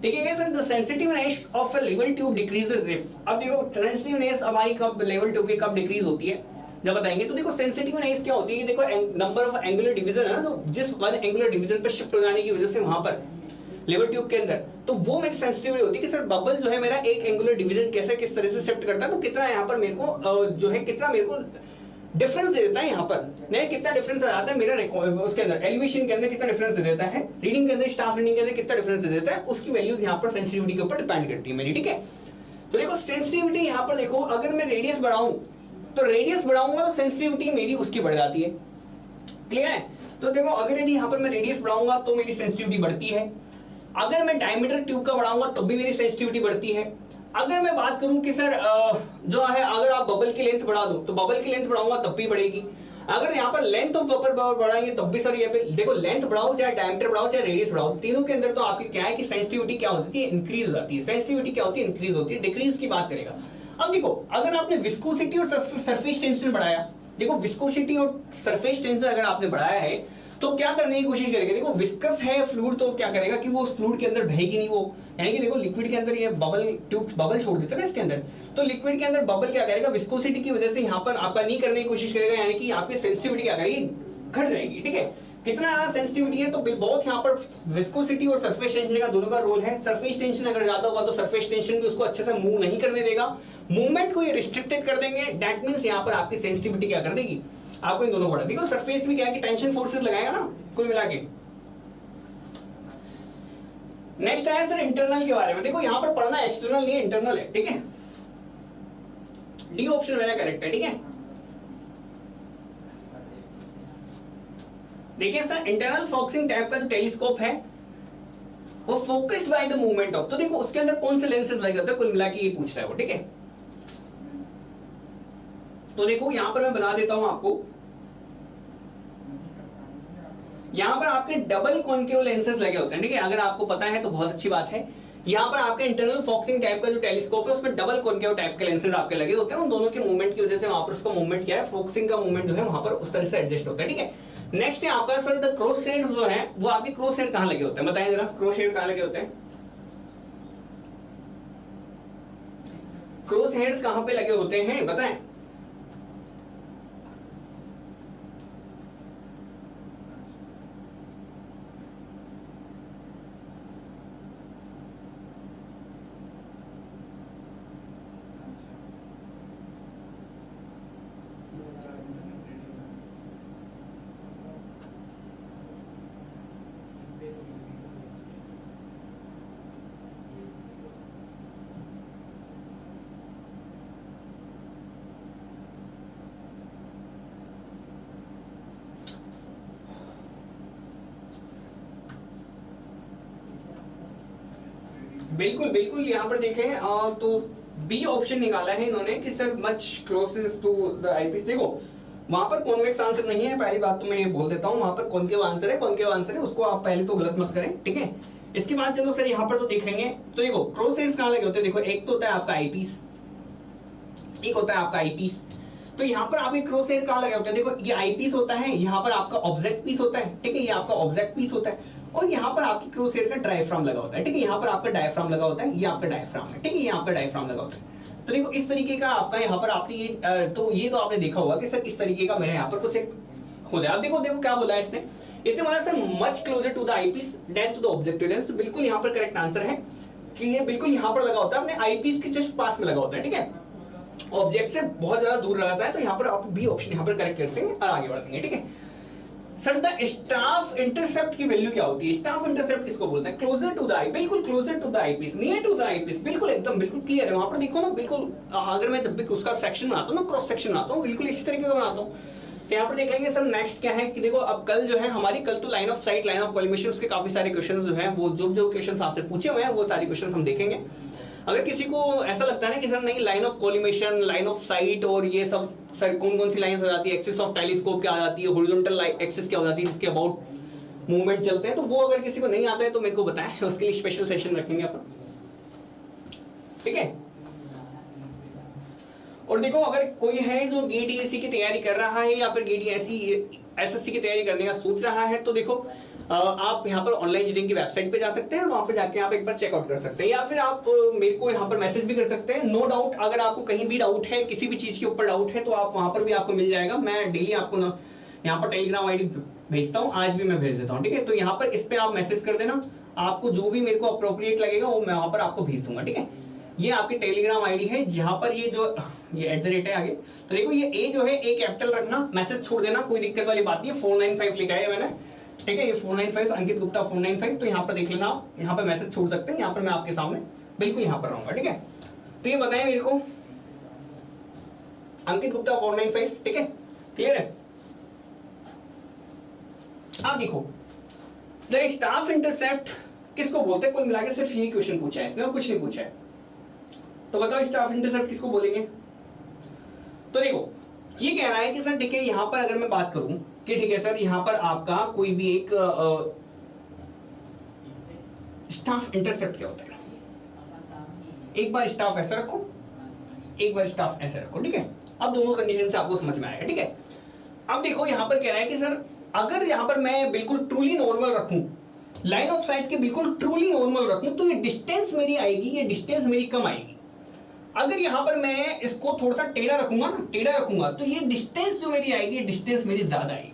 देखिए sir the sensitiveness of a level tube decreases if. अब देखो सेंसिटिवनेस हमारी कब लेवल ट्यूब की कब डिक्रीज होती है जब बताएंगे। तो देखो सेंसिटिवनेस क्या होती है, देखो नंबर ऑफ एंगुलर डिवीजन है ना, तो जिस वन एंगुलर डिवीजन पर शिफ्ट हो जाने की वजह से वहां पर लेवल ट्यूब के अंदर, तो वो मेरी सेंसिटिविटी होती है कि सर बबल जो है मेरा एक एंगुलर डिवीजन कैसे किस तरह से शिफ्ट करता है, तो कितना यहाँ पर मेरे को जो है कितना मेरे को डिफरेंस दे देता है, यहाँ पर नहीं कितना डिफरेंस आ जाता है मेरा उसके अंदर एलिवेशन के अंदर कितना डिफरेंस दे देता है, रीडिंग के अंदर स्टाफ रीडिंग के अंदर कितना डिफरेंस दे देता है, उसकी वैल्यूज यहाँ पर सेंसिटिविटी के ऊपर डिपेंड करती है मेरी, ठीक है। तो देखो सेंसिटिविटी यहाँ पर देखो अगर मैं रेडियस बढ़ाऊं तो रेडियस बढ़ाऊंगा तो सेंसिटिविटी मेरी उसकी बढ़ जाती है, क्लियर है। तो देखो अगर यदि यहाँ पर मैं रेडियस बढ़ाऊंगा तो मेरी सेंसिटिविटी बढ़ती है, अगर मैं डायमीटर ट्यूब का बढ़ाऊंगा तो भी मेरी सेंसिटिविटी बढ़ती है। अगर मैं बात करूं कि सर जो है अगर आप बबल की लेंथ बढ़ा दो तो बबल की लेंथ बढ़ाऊंगा तब भी बढ़ेगी। अगर यहाँ पर लेंथ ऑफ बबल बढ़ाएंगे तब भी सर ये पे देखो लेंथ बढ़ाओ चाहे डायमीटर बढ़ाओ चाहे रेडियस बढ़ाओ, तीनों के अंदर तो आपकी क्या है कि सेंसिटिविटी क्या होती है, इंक्रीज हो जाती है। सेंसिटिविटी क्या होती है, इंक्रीज होती है। डिक्रीज की बात करेगा। अब देखो अगर आपने विस्कोसिटी और सरफेस टेंशन बढ़ाया, देखो विस्कोसिटी और सरफेस टेंशन अगर आपने बढ़ाया है तो क्या करने की कोशिश करेगा, देखो विस्कस है फ्लूइड तो क्या करेगा कि वो फ्लूइड के अंदर बहेगी नहीं, वो यानी कि देखो लिक्विड के अंदर ये बबल ट्यूब बबल छोड़ देता है ना इसके अंदर, तो लिक्विड के अंदर बबल क्या करेगा, विस्कोसिटी की वजह से यहाँ पर आपका नहीं करने की कोशिश करेगा, यानी कि आपकी सेंसिटिविटी क्या करेगी, घट जाएगी। ठीक है, कितना ज्यादा सेंसिटिविटी है तो बहुत यहाँ पर विस्कोसिटी और सरफेस टेंशन का दोनों का रोल है। सरफेस टेंशन अगर ज्यादा होगा तो सरफेस टेंशन भी उसको अच्छे से मूव नहीं करने देगा, मूवमेंट को ये रिस्ट्रिक्टेड कर देंगे, दैट मींस यहाँ पर आपकी सेंसिटिविटी क्या कर देगी, आपको इन दोनों को। देखो सरफेस में क्या है कि टेंशन फोर्सेस लगाएगा ना कुल मिला के। नेक्स्ट आया सर इंटरनल के बारे में। देखो यहां पर पढ़ना एक्सटर्नल नहीं है, इंटरनल है। ठीक है, डी ऑप्शन मेरा करेक्ट है। ठीक है, देखिए सर इंटरनल फोकसिंग टाइप का जो टेलीस्कोप है वो focused by the movement of, तो देखो उसके अंदर कौन से लेंसेज लगे होते हैं कुल मिला के ये पूछ रहा है वो। ठीक है, तो देखो यहां पर मैं बता देता हूं आपको, यहां पर आपके डबल कॉन्केव लेंसेज लगे होते हैं। ठीक है, अगर आपको पता है तो बहुत अच्छी बात है। यहां पर आपके इंटरनल फोकसिंग टाइप का जो टेलीस्कोप है उसमें डबल कॉन्केव टाइप के लेंसेज आपके लगे होते हैं, उन दोनों के मूवमेंट की वजह से वहां पर उसका मूवमेंट क्या है, फोकसिंग का मूवमेंट जो है वहां पर उस तरह से एडजस्ट होता है। ठीक है, नेक्स्ट है आपका सर द क्रॉस हेड्स जो है वो आपके क्रॉस हेड कहां लगे होते हैं, बताएं जरा क्रॉस हेड कहां लगे होते हैं, क्रॉस हेड्स कहां पे लगे होते हैं बताएं। बिल्कुल बिल्कुल, यहाँ पर देखें तो बी ऑप्शन निकाला है इन्होंने कि sir much closest to the eyepiece. देखो वहां पर कॉन्वेक्स आंसर नहीं है, पहली बात तो मैं ये बोल देता हूँ, वहां पर कॉन्केव आंसर है, कॉन्केव आंसर है, उसको आप पहले तो गलत मत करें। ठीक है, इसके बाद चलो सर यहाँ पर तो देख लेंगे। तो देखो क्रॉस हेड्स कहाँ लगे होते हैं, देखो एक तो होता है आपका आईपीस, एक होता है आपका आईपीस। तो यहाँ पर आपके क्रॉस हेड कहाँ लगे होते हैं, देखो ये आईपीस होता है, यहाँ पर आपका ऑब्जेक्ट पीस होता है। ठीक है, ये आपका ऑब्जेक्ट पीस होता है, और यहाँ पर आपकी क्रॉस हेड का डायफ्राम लगा होता है। ठीक है, यहाँ पर आपका डायफ्राम लगा होता है, ये आपका डायफ्राम है। ठीक है, ये आपका डायफ्राम लगा होता है। तो देखो इस तरीके का आपका यहाँ पर आपने ये तो ये तो आपने देखा होगा कि सर इस तरीके का मेरे यहाँ पर कुछ एक हो जाए। अब देखो देखो क्या बोला है इसने, इसने बोला sir much closer to the eyepiece than to the objective lens. बिल्कुल यहाँ पर करेक्ट आंसर है कि ये बिल्कुल यहाँ पर लगा होता है, अपने आईपीस के जस्ट पास में लगा होता है। ठीक है, ऑब्जेक्ट से बहुत ज्यादा दूर लगाता है, तो यहाँ पर आप बी ऑप्शन यहाँ पर करेक्ट करते हैं और आगे बढ़ेंगे। ठीक है सर, द स्टाफ इंटरसेप्ट की वैल्यू क्या होती है, स्टाफ इंटरसेप्ट किसको बोलते हैं, क्लोजर टू द आई, बिल्कुल closer to the eyepiece, near to the eyepiece, बिल्कुल एकदम बिल्कुल क्लियर है। वहां पर देखो ना, बिल्कुल अगर मैं जब भी उसका सेक्शन बनाता हूँ ना, क्रॉस सेक्शन बनाता हूँ, बिल्कुल इसी तरीके का बनाता हूँ। तो यहाँ पर देख लेंगे सर नेक्स्ट क्या है कि देखो अब कल जो है हमारी, कल तो line of site, line of collimation, उसके काफी सारे क्वेश्चन जो है वो जो क्वेश्चन आपसे पूछे हुए हैं वो सारे क्वेश्चन हम देखेंगे। अगर किसी को ऐसा लगता है ना कि सर नहीं line of collimation, line of site और ये सब सर कौन कौन सी लाइंस आ जाती है, एक्सिस ऑफ टेलीस्कोप क्या आ जाती है, हॉरिजॉन्टल एक्सिस क्या हो जाती है जिसके अबाउट मूवमेंट चलते हैं, तो वो अगर किसी को नहीं आता है तो मेरे को बताएं, उसके लिए स्पेशल सेशन रखेंगे अपन। ठीक है, और देखो अगर कोई है जो गेट ईएससी की तैयारी कर रहा है या फिर गेट एसएससी की तैयारी करने का सोच रहा है, तो देखो आप यहाँ पर ऑनलाइन इंजीनियरिंग की वेबसाइट पे जा सकते हैं और वहाँ पे जाके आप एक बार चेकआउट कर सकते हैं, या फिर आप मेरे को यहाँ पर मैसेज भी कर सकते हैं। नो डाउट, अगर आपको कहीं भी डाउट है, किसी भी चीज़ के ऊपर डाउट है, तो आप वहाँ पर भी आपको मिल जाएगा। मैं डेली आपको ना यहाँ पर टेलीग्राम आईडी भेजता हूँ, आज भी मैं भेज देता हूँ। ठीक है, तो यहाँ पर इस पर आप मैसेज कर देना, आपको जो भी मेरे को अप्रोप्रिएट लगेगा वो मैं वहाँ पर आपको भेज दूंगा। ठीक है, ये आपकी टेलीग्राम आईडी है, जहां पर ये जो ये @ है आगे, तो देखो ये ए जो है ए कैपिटल रखना, मैसेज छोड़ देना, कोई दिक्कत वाली बात नहीं है। 495 लिखा है मैंने, ठीक है, ये 495 अंकित गुप्ता 495, तो यहाँ पर देख लेना आप, यहाँ पर मैसेज छोड़ सकते हैं, यहाँ पर मैं आपके सामने बिल्कुल यहाँ पर रहूंगा। ठीक है, तो ये बताएं मेरे को अंकित गुप्ता 495, ठीक है, क्लियर है। आप देखो द स्टाफ इंटरसेप्ट किसको बोलते हैं, कुल मिला के सिर्फ यही क्वेश्चन पूछा है इसमें और कुछ नहीं पूछा है, तो बताओ स्टाफ इंटरसेप्ट किसको बोलेंगे। तो देखो ये कह रहा है कि सर ठीक है, यहां पर अगर मैं बात करूं कि ठीक है सर यहां पर आपका कोई भी एक स्टाफ इंटरसेप्ट क्या होता है, एक बार स्टाफ ऐसा रखो, एक बार स्टाफ ऐसे रखो। ठीक है, अब दोनों कंडीशन से आपको समझ में आएगा। ठीक है, अब देखो यहां पर कह रहा है कि सर अगर यहाँ पर मैं बिल्कुल ट्रूली नॉर्मल रखूं, लाइन ऑफ साइट के बिल्कुल ट्रूली नॉर्मल रखूं, तो ये डिस्टेंस मेरी आएगी, ये डिस्टेंस मेरी कम आएगी। अगर यहाँ पर मैं इसको थोड़ा सा टेढ़ा रखूंगा ना, टेढ़ा रखूंगा, तो ये डिस्टेंस जो मेरी आएगी, ये डिस्टेंस मेरी ज्यादा आएगी।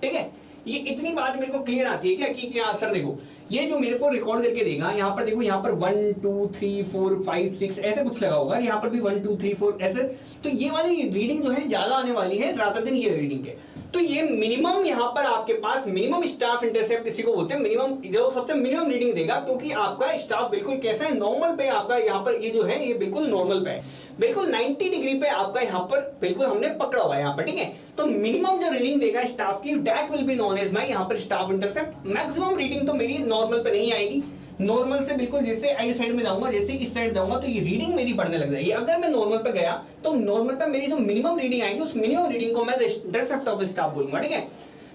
ठीक है, ये इतनी बात मेरे को क्लियर आती है क्या कि क्या सर देखो ये जो मेरे को रिकॉर्ड करके देगा, यहाँ पर देखो, यहाँ पर 1 2 3 4 5 6 ऐसे कुछ लगा होगा, यहाँ पर भी 1 2 3 4 ऐसे, तो ये वाली रीडिंग जो है ज्यादा आने वाली है रादर देन ये रीडिंग है। तो ये मिनिमम यहाँ पर आपके पास मिनिमम स्टाफ इंटरसेप्ट इसी को बोलते हैं, मिनिमम जो सबसे मिनिमम रीडिंग देगा, क्योंकि आपका स्टाफ बिल्कुल कैसा है, नॉर्मल पे आपका यहाँ पर ये जो है ये बिल्कुल नॉर्मल पे है, बिल्कुल 90 डिग्री पे आपका यहाँ पर बिल्कुल हमने पकड़ा हुआ है यहाँ पर। ठीक है, तो मिनिमम जो रीडिंग देगा स्टाफ की, that will be known as my यहाँ पर स्टाफ इंटरसेप्ट। मैक्सिमम रीडिंग तो मेरी नॉर्मल पे नहीं आएगी, नॉर्मल से बिल्कुल जैसे आइड साइड में जाऊंगा, जैसे इस साइड जाऊंगा, तो ये रीडिंग मेरी बढ़ने लग जाएगी। अगर मैं नॉर्मल पे गया तो नॉर्मल पे मेरी जो मिनिमम रीडिंग आएगी, उस मिनिमम रीडिंग को मैं इंटरसेप्ट ऑफ द स्टाफ बोलूंगा। ठीक है,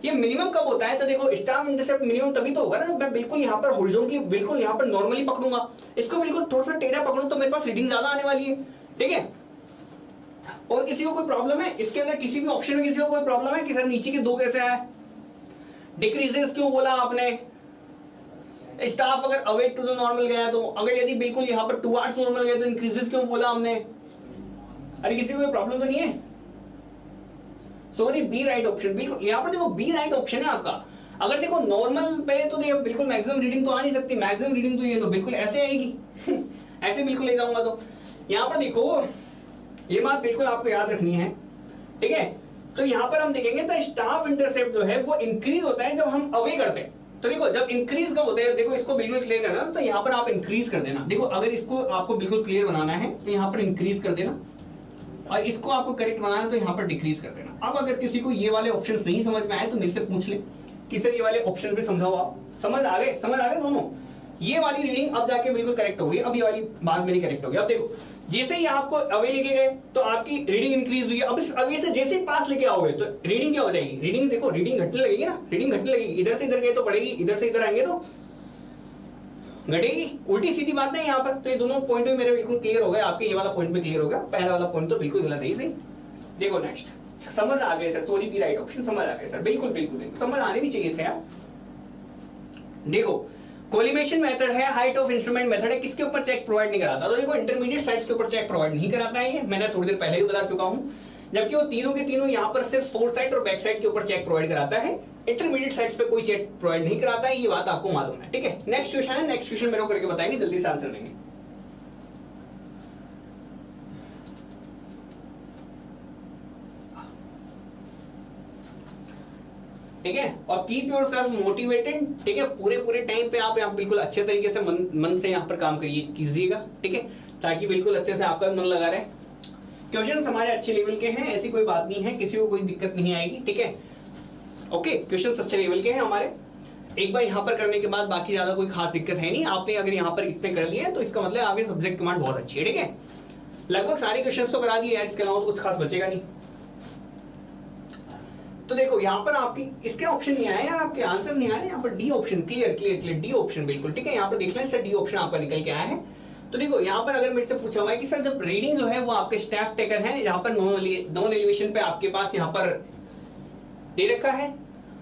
ये मिनिमम कब होता है, तो देखो स्टाफ इंटरसेप्ट मिनिमम तभी तो होगा ना जब मैं बिल्कुल यहाँ पर हॉरिजॉन्टली बिल्कुल यहाँ पर नॉर्मली पकड़ूंगा, इसको बिल्कुल थोड़ा सा टेढ़ा पकड़ूं तो मेरे पास रीडिंग ज्यादा आने वाली है। ठीक है, और किसी को कोई प्रॉब्लम है इसके अंदर, किसी भी ऑप्शन में किसी को कोई प्रॉब्लम है कि सर नीचे के दो कैसे आए, डिक्रीजेस क्यों बोला आपने, स्टाफ अगर अवे टू द नॉर्मल गया तो, अगर यदि बिल्कुल यहाँ पर टुवर्ड्स नॉर्मल गया तो इंक्रीजेस क्यों बोला हमने, अरे किसी को कोई प्रॉब्लम तो नहीं है? सॉरी, बी राइट ऑप्शन, बिल्कुल यहाँ पर देखो बी राइट ऑप्शन है आपका। अगर देखो नॉर्मल पे तो देखो बिल्कुल मैक्सिमम रीडिंग तो आ नहीं सकती, मैक्सिमम रीडिंग तो ये तो बिल्कुल ऐसे आएगी ऐसे बिल्कुल ले जाऊंगा तो यहाँ पर देखो ये बात बिल्कुल आपको याद रखनी है। ठीक है, तो यहाँ पर हम देखेंगे तो स्टाफ इंटरसेप्ट जो है वो इंक्रीज होता है जब हम अवे करते हैं। तो देखो जब इंक्रीज कब होता है, देखो इसको बिल्कुल क्लियर करना, तो यहाँ पर आप इंक्रीज कर देना। देखो अगर इसको आपको बिल्कुल क्लियर बनाना है तो यहाँ पर इंक्रीज कर देना, और इसको आपको करेक्ट बनाना है तो यहाँ पर डिक्रीज कर देना। अब अगर किसी को ये वाले ऑप्शंस नहीं समझ में आए तो मेरे से पूछ ले कि सर ये वाले ऑप्शन भी समझाओ आप, समझ आ गए दोनों। ये वाली रीडिंग अब जाके बिल्कुल करेक्ट हो गई, अब ये वाली बात मेरी करेक्ट हो गई। अब देखो जैसे ही आपको अवे लेके गए तो आपकी रीडिंग इंक्रीज हुई है, अब इस अवे से जैसे ही पास लेके आओगे तो रीडिंग क्या हो जाएगी, रीडिंग देखो रीडिंग घटने लगेगी ना, रीडिंग घटने लगेगी, इधर से इधर गए तो बढ़ेगी, इधर से इधर आएंगे तो घटेगी, उल्टी सीधी बात है यहाँ पर। तो ये दोनों पॉइंट भी मेरे बिल्कुल क्लियर हो गए, आपके ये वाला पॉइंट भी क्लियर हो गया, पहला वाला पॉइंट तो बिल्कुल गलत है ही सही। देखो नेक्स्ट, समझ आ गए sir, sorry B right option समझ आ गए सर, बिल्कुल बिल्कुल बिल्कुल समझ आने भी चाहिए थे यार। देखो कोलिमेशन मेथड है, हाइट ऑफ इंस्ट्रूमेंट मेथड है, किसके ऊपर चेक प्रोवाइड नहीं कराता, तो देखो इंटरमीडिएट साइट्स के ऊपर चेक प्रोवाइड नहीं कराता है, ये मैंने थोड़ी देर पहले ही बता चुका हूं। जबकि वो तीनों के तीनों यहाँ पर सिर्फ फोर साइड और बैक साइड के ऊपर चेक प्रोवाइड कराता है, इंटरमीडिएट साइट्स पे कोई चेक प्रोवाइड नहीं कराता है, ये बात आपको मालूम है। ठीक है, नेक्स्ट क्वेश्चन है, नेक्स्ट क्वेश्चन मेरे को करके बताएंगे, जल्दी से आंसर देंगे। ठीक है, और कीप योर सेल्फ मोटिवेटेड। ठीक है, पूरे पूरे टाइम पे आप बिल्कुल अच्छे तरीके से मन से यहाँ पर काम करिए कीजिएगा। ठीक है, ताकि बिल्कुल अच्छे से आपका मन लगा रहे। क्वेश्चन हमारे अच्छे लेवल के हैं, ऐसी कोई बात नहीं है, किसी को कोई दिक्कत नहीं आएगी। ठीक है, ओके, क्वेश्चन अच्छे लेवल के हैं हमारे। एक बार यहाँ पर करने के बाद बाकी ज्यादा कोई खास दिक्कत है नहीं, आपने अगर यहाँ पर इतने कर लिए तो इसका मतलब आगे सब्जेक्ट कमांड बहुत अच्छी है। ठीक है, लगभग सारे क्वेश्चन तो करा दिए यार, इसके अलावा तो कुछ खास बचेगा नहीं। तो देखो यहाँ पर आपकी इसके ऑप्शन नहीं आए यार, आपके आंसर नहीं आ रहे, यहाँ पर D option, clear clear clear D option बिल्कुल। ठीक है, यहाँ पर देख लें सर डी ऑप्शन आपका निकल के आया है। तो देखो यहाँ पर अगर मेरे से पूछा हुआ है कि सर जब रीडिंग जो है वो आपके स्टाफ टेकर है, यहाँ पर नॉन एलिवेशन पे आपके पास यहाँ पर दे रखा है,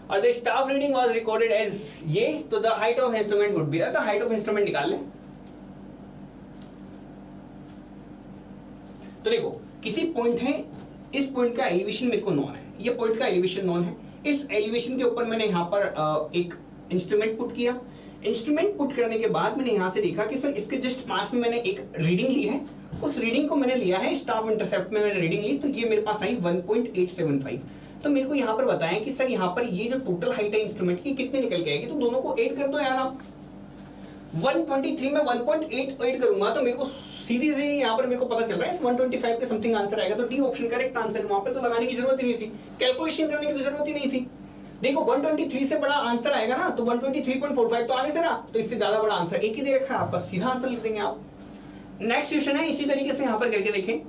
और the staff reading was recorded as ये, तो the height of instrument would be, the height of instrument निकाल लें। तो देखो किसी पॉइंट है, इस पॉइंट का एलिवेशन मेरे को नॉन है, ये पॉइंट का एलिवेशन नॉन है, इस एलिवेशन के ऊपर मैंने यहाँ पर एक इंस्ट्रूमेंट पुट किया। इंस्ट्रूमेंट पुट करने के बाद मैंने यहाँ से देखा कि सर इसके जस्ट पास में मैंने एक रीडिंग ली है, उस रीडिंग को मैंने लिया है स्टाफ इंटरसेप्ट में मैंने रीडिंग ली, तो ये मेरे पास आई 1.875। तो मेरे को यहाँ पर बताएं कि सर यहाँ पर ये जो टोटल हाइट है इंस्ट्रूमेंट की कितनी निकल के आएगी, तो दोनों को ऐड कर दो यार आप। 123 में 1.88 करूंगा तो मेरे को सीधी से यहाँ पर मेरे को पता चल रहा है 125 के समथिंग आंसर आएगा, तो डी ऑप्शन करेक्ट आंसर। वहां पे तो लगाने की जरूरत ही नहीं थी, कैलकुलेशन करने की तो जरूरत ही नहीं थी। देखो 123 से बड़ा आंसर आएगा ना, तो 123.45 तो आगे से ना, तो इससे ज्यादा बड़ा आंसर एक ही दे रखा है आपका, सीधा आंसर लिख देंगे आप। नेक्स्ट क्वेश्चन है, इसी तरीके से यहाँ पर करके देखें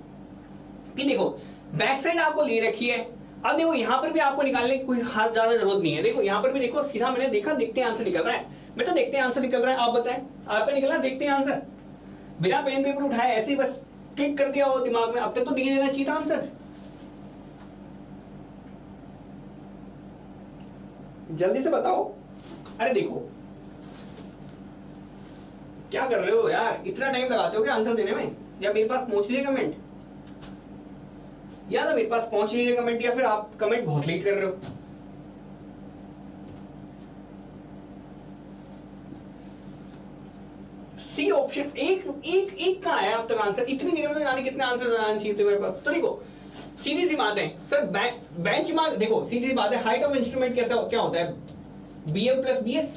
कि देखो बैक साइड आपको ले रखी है। अब देखो यहाँ पर भी आपको निकालने की कोई खास ज्यादा जरूरत नहीं है। देखो यहाँ पर भी देखो सीधा मैंने देखा, देखते हैं आंसर निकल रहा है, मैं तो देखते हैं आंसर निकल रहा है, आप बताएं आपका निकला, देखते हैं आंसर, बिना पेन पेपर उठाए ऐसे ही बस क्लिक कर दिया हो दिमाग में, अब तक तो दिख देना चाहिए था आंसर। जल्दी से बताओ। अरे देखो क्या कर रहे हो यार, इतना टाइम लगाते हो क्या आंसर देने में? या मेरे पास पहुंच रही है कमेंट, या तो मेरे पास पहुंच नहीं रही कमेंट, या फिर आप कमेंट बहुत लेट कर रहे हो। सी ऑप्शन एक एक एक का आया अब तक आंसर, इतनी देर में तो जाने कितने आंसर आने चाहिए थे मेरे पास। तो देखो सीधी सी बात है सर, बेंचमार्क देखो सीधी सी बात है, हाइट ऑफ इंस्ट्रूमेंट कैसा क्या होता है, बीएम प्लस बीएस,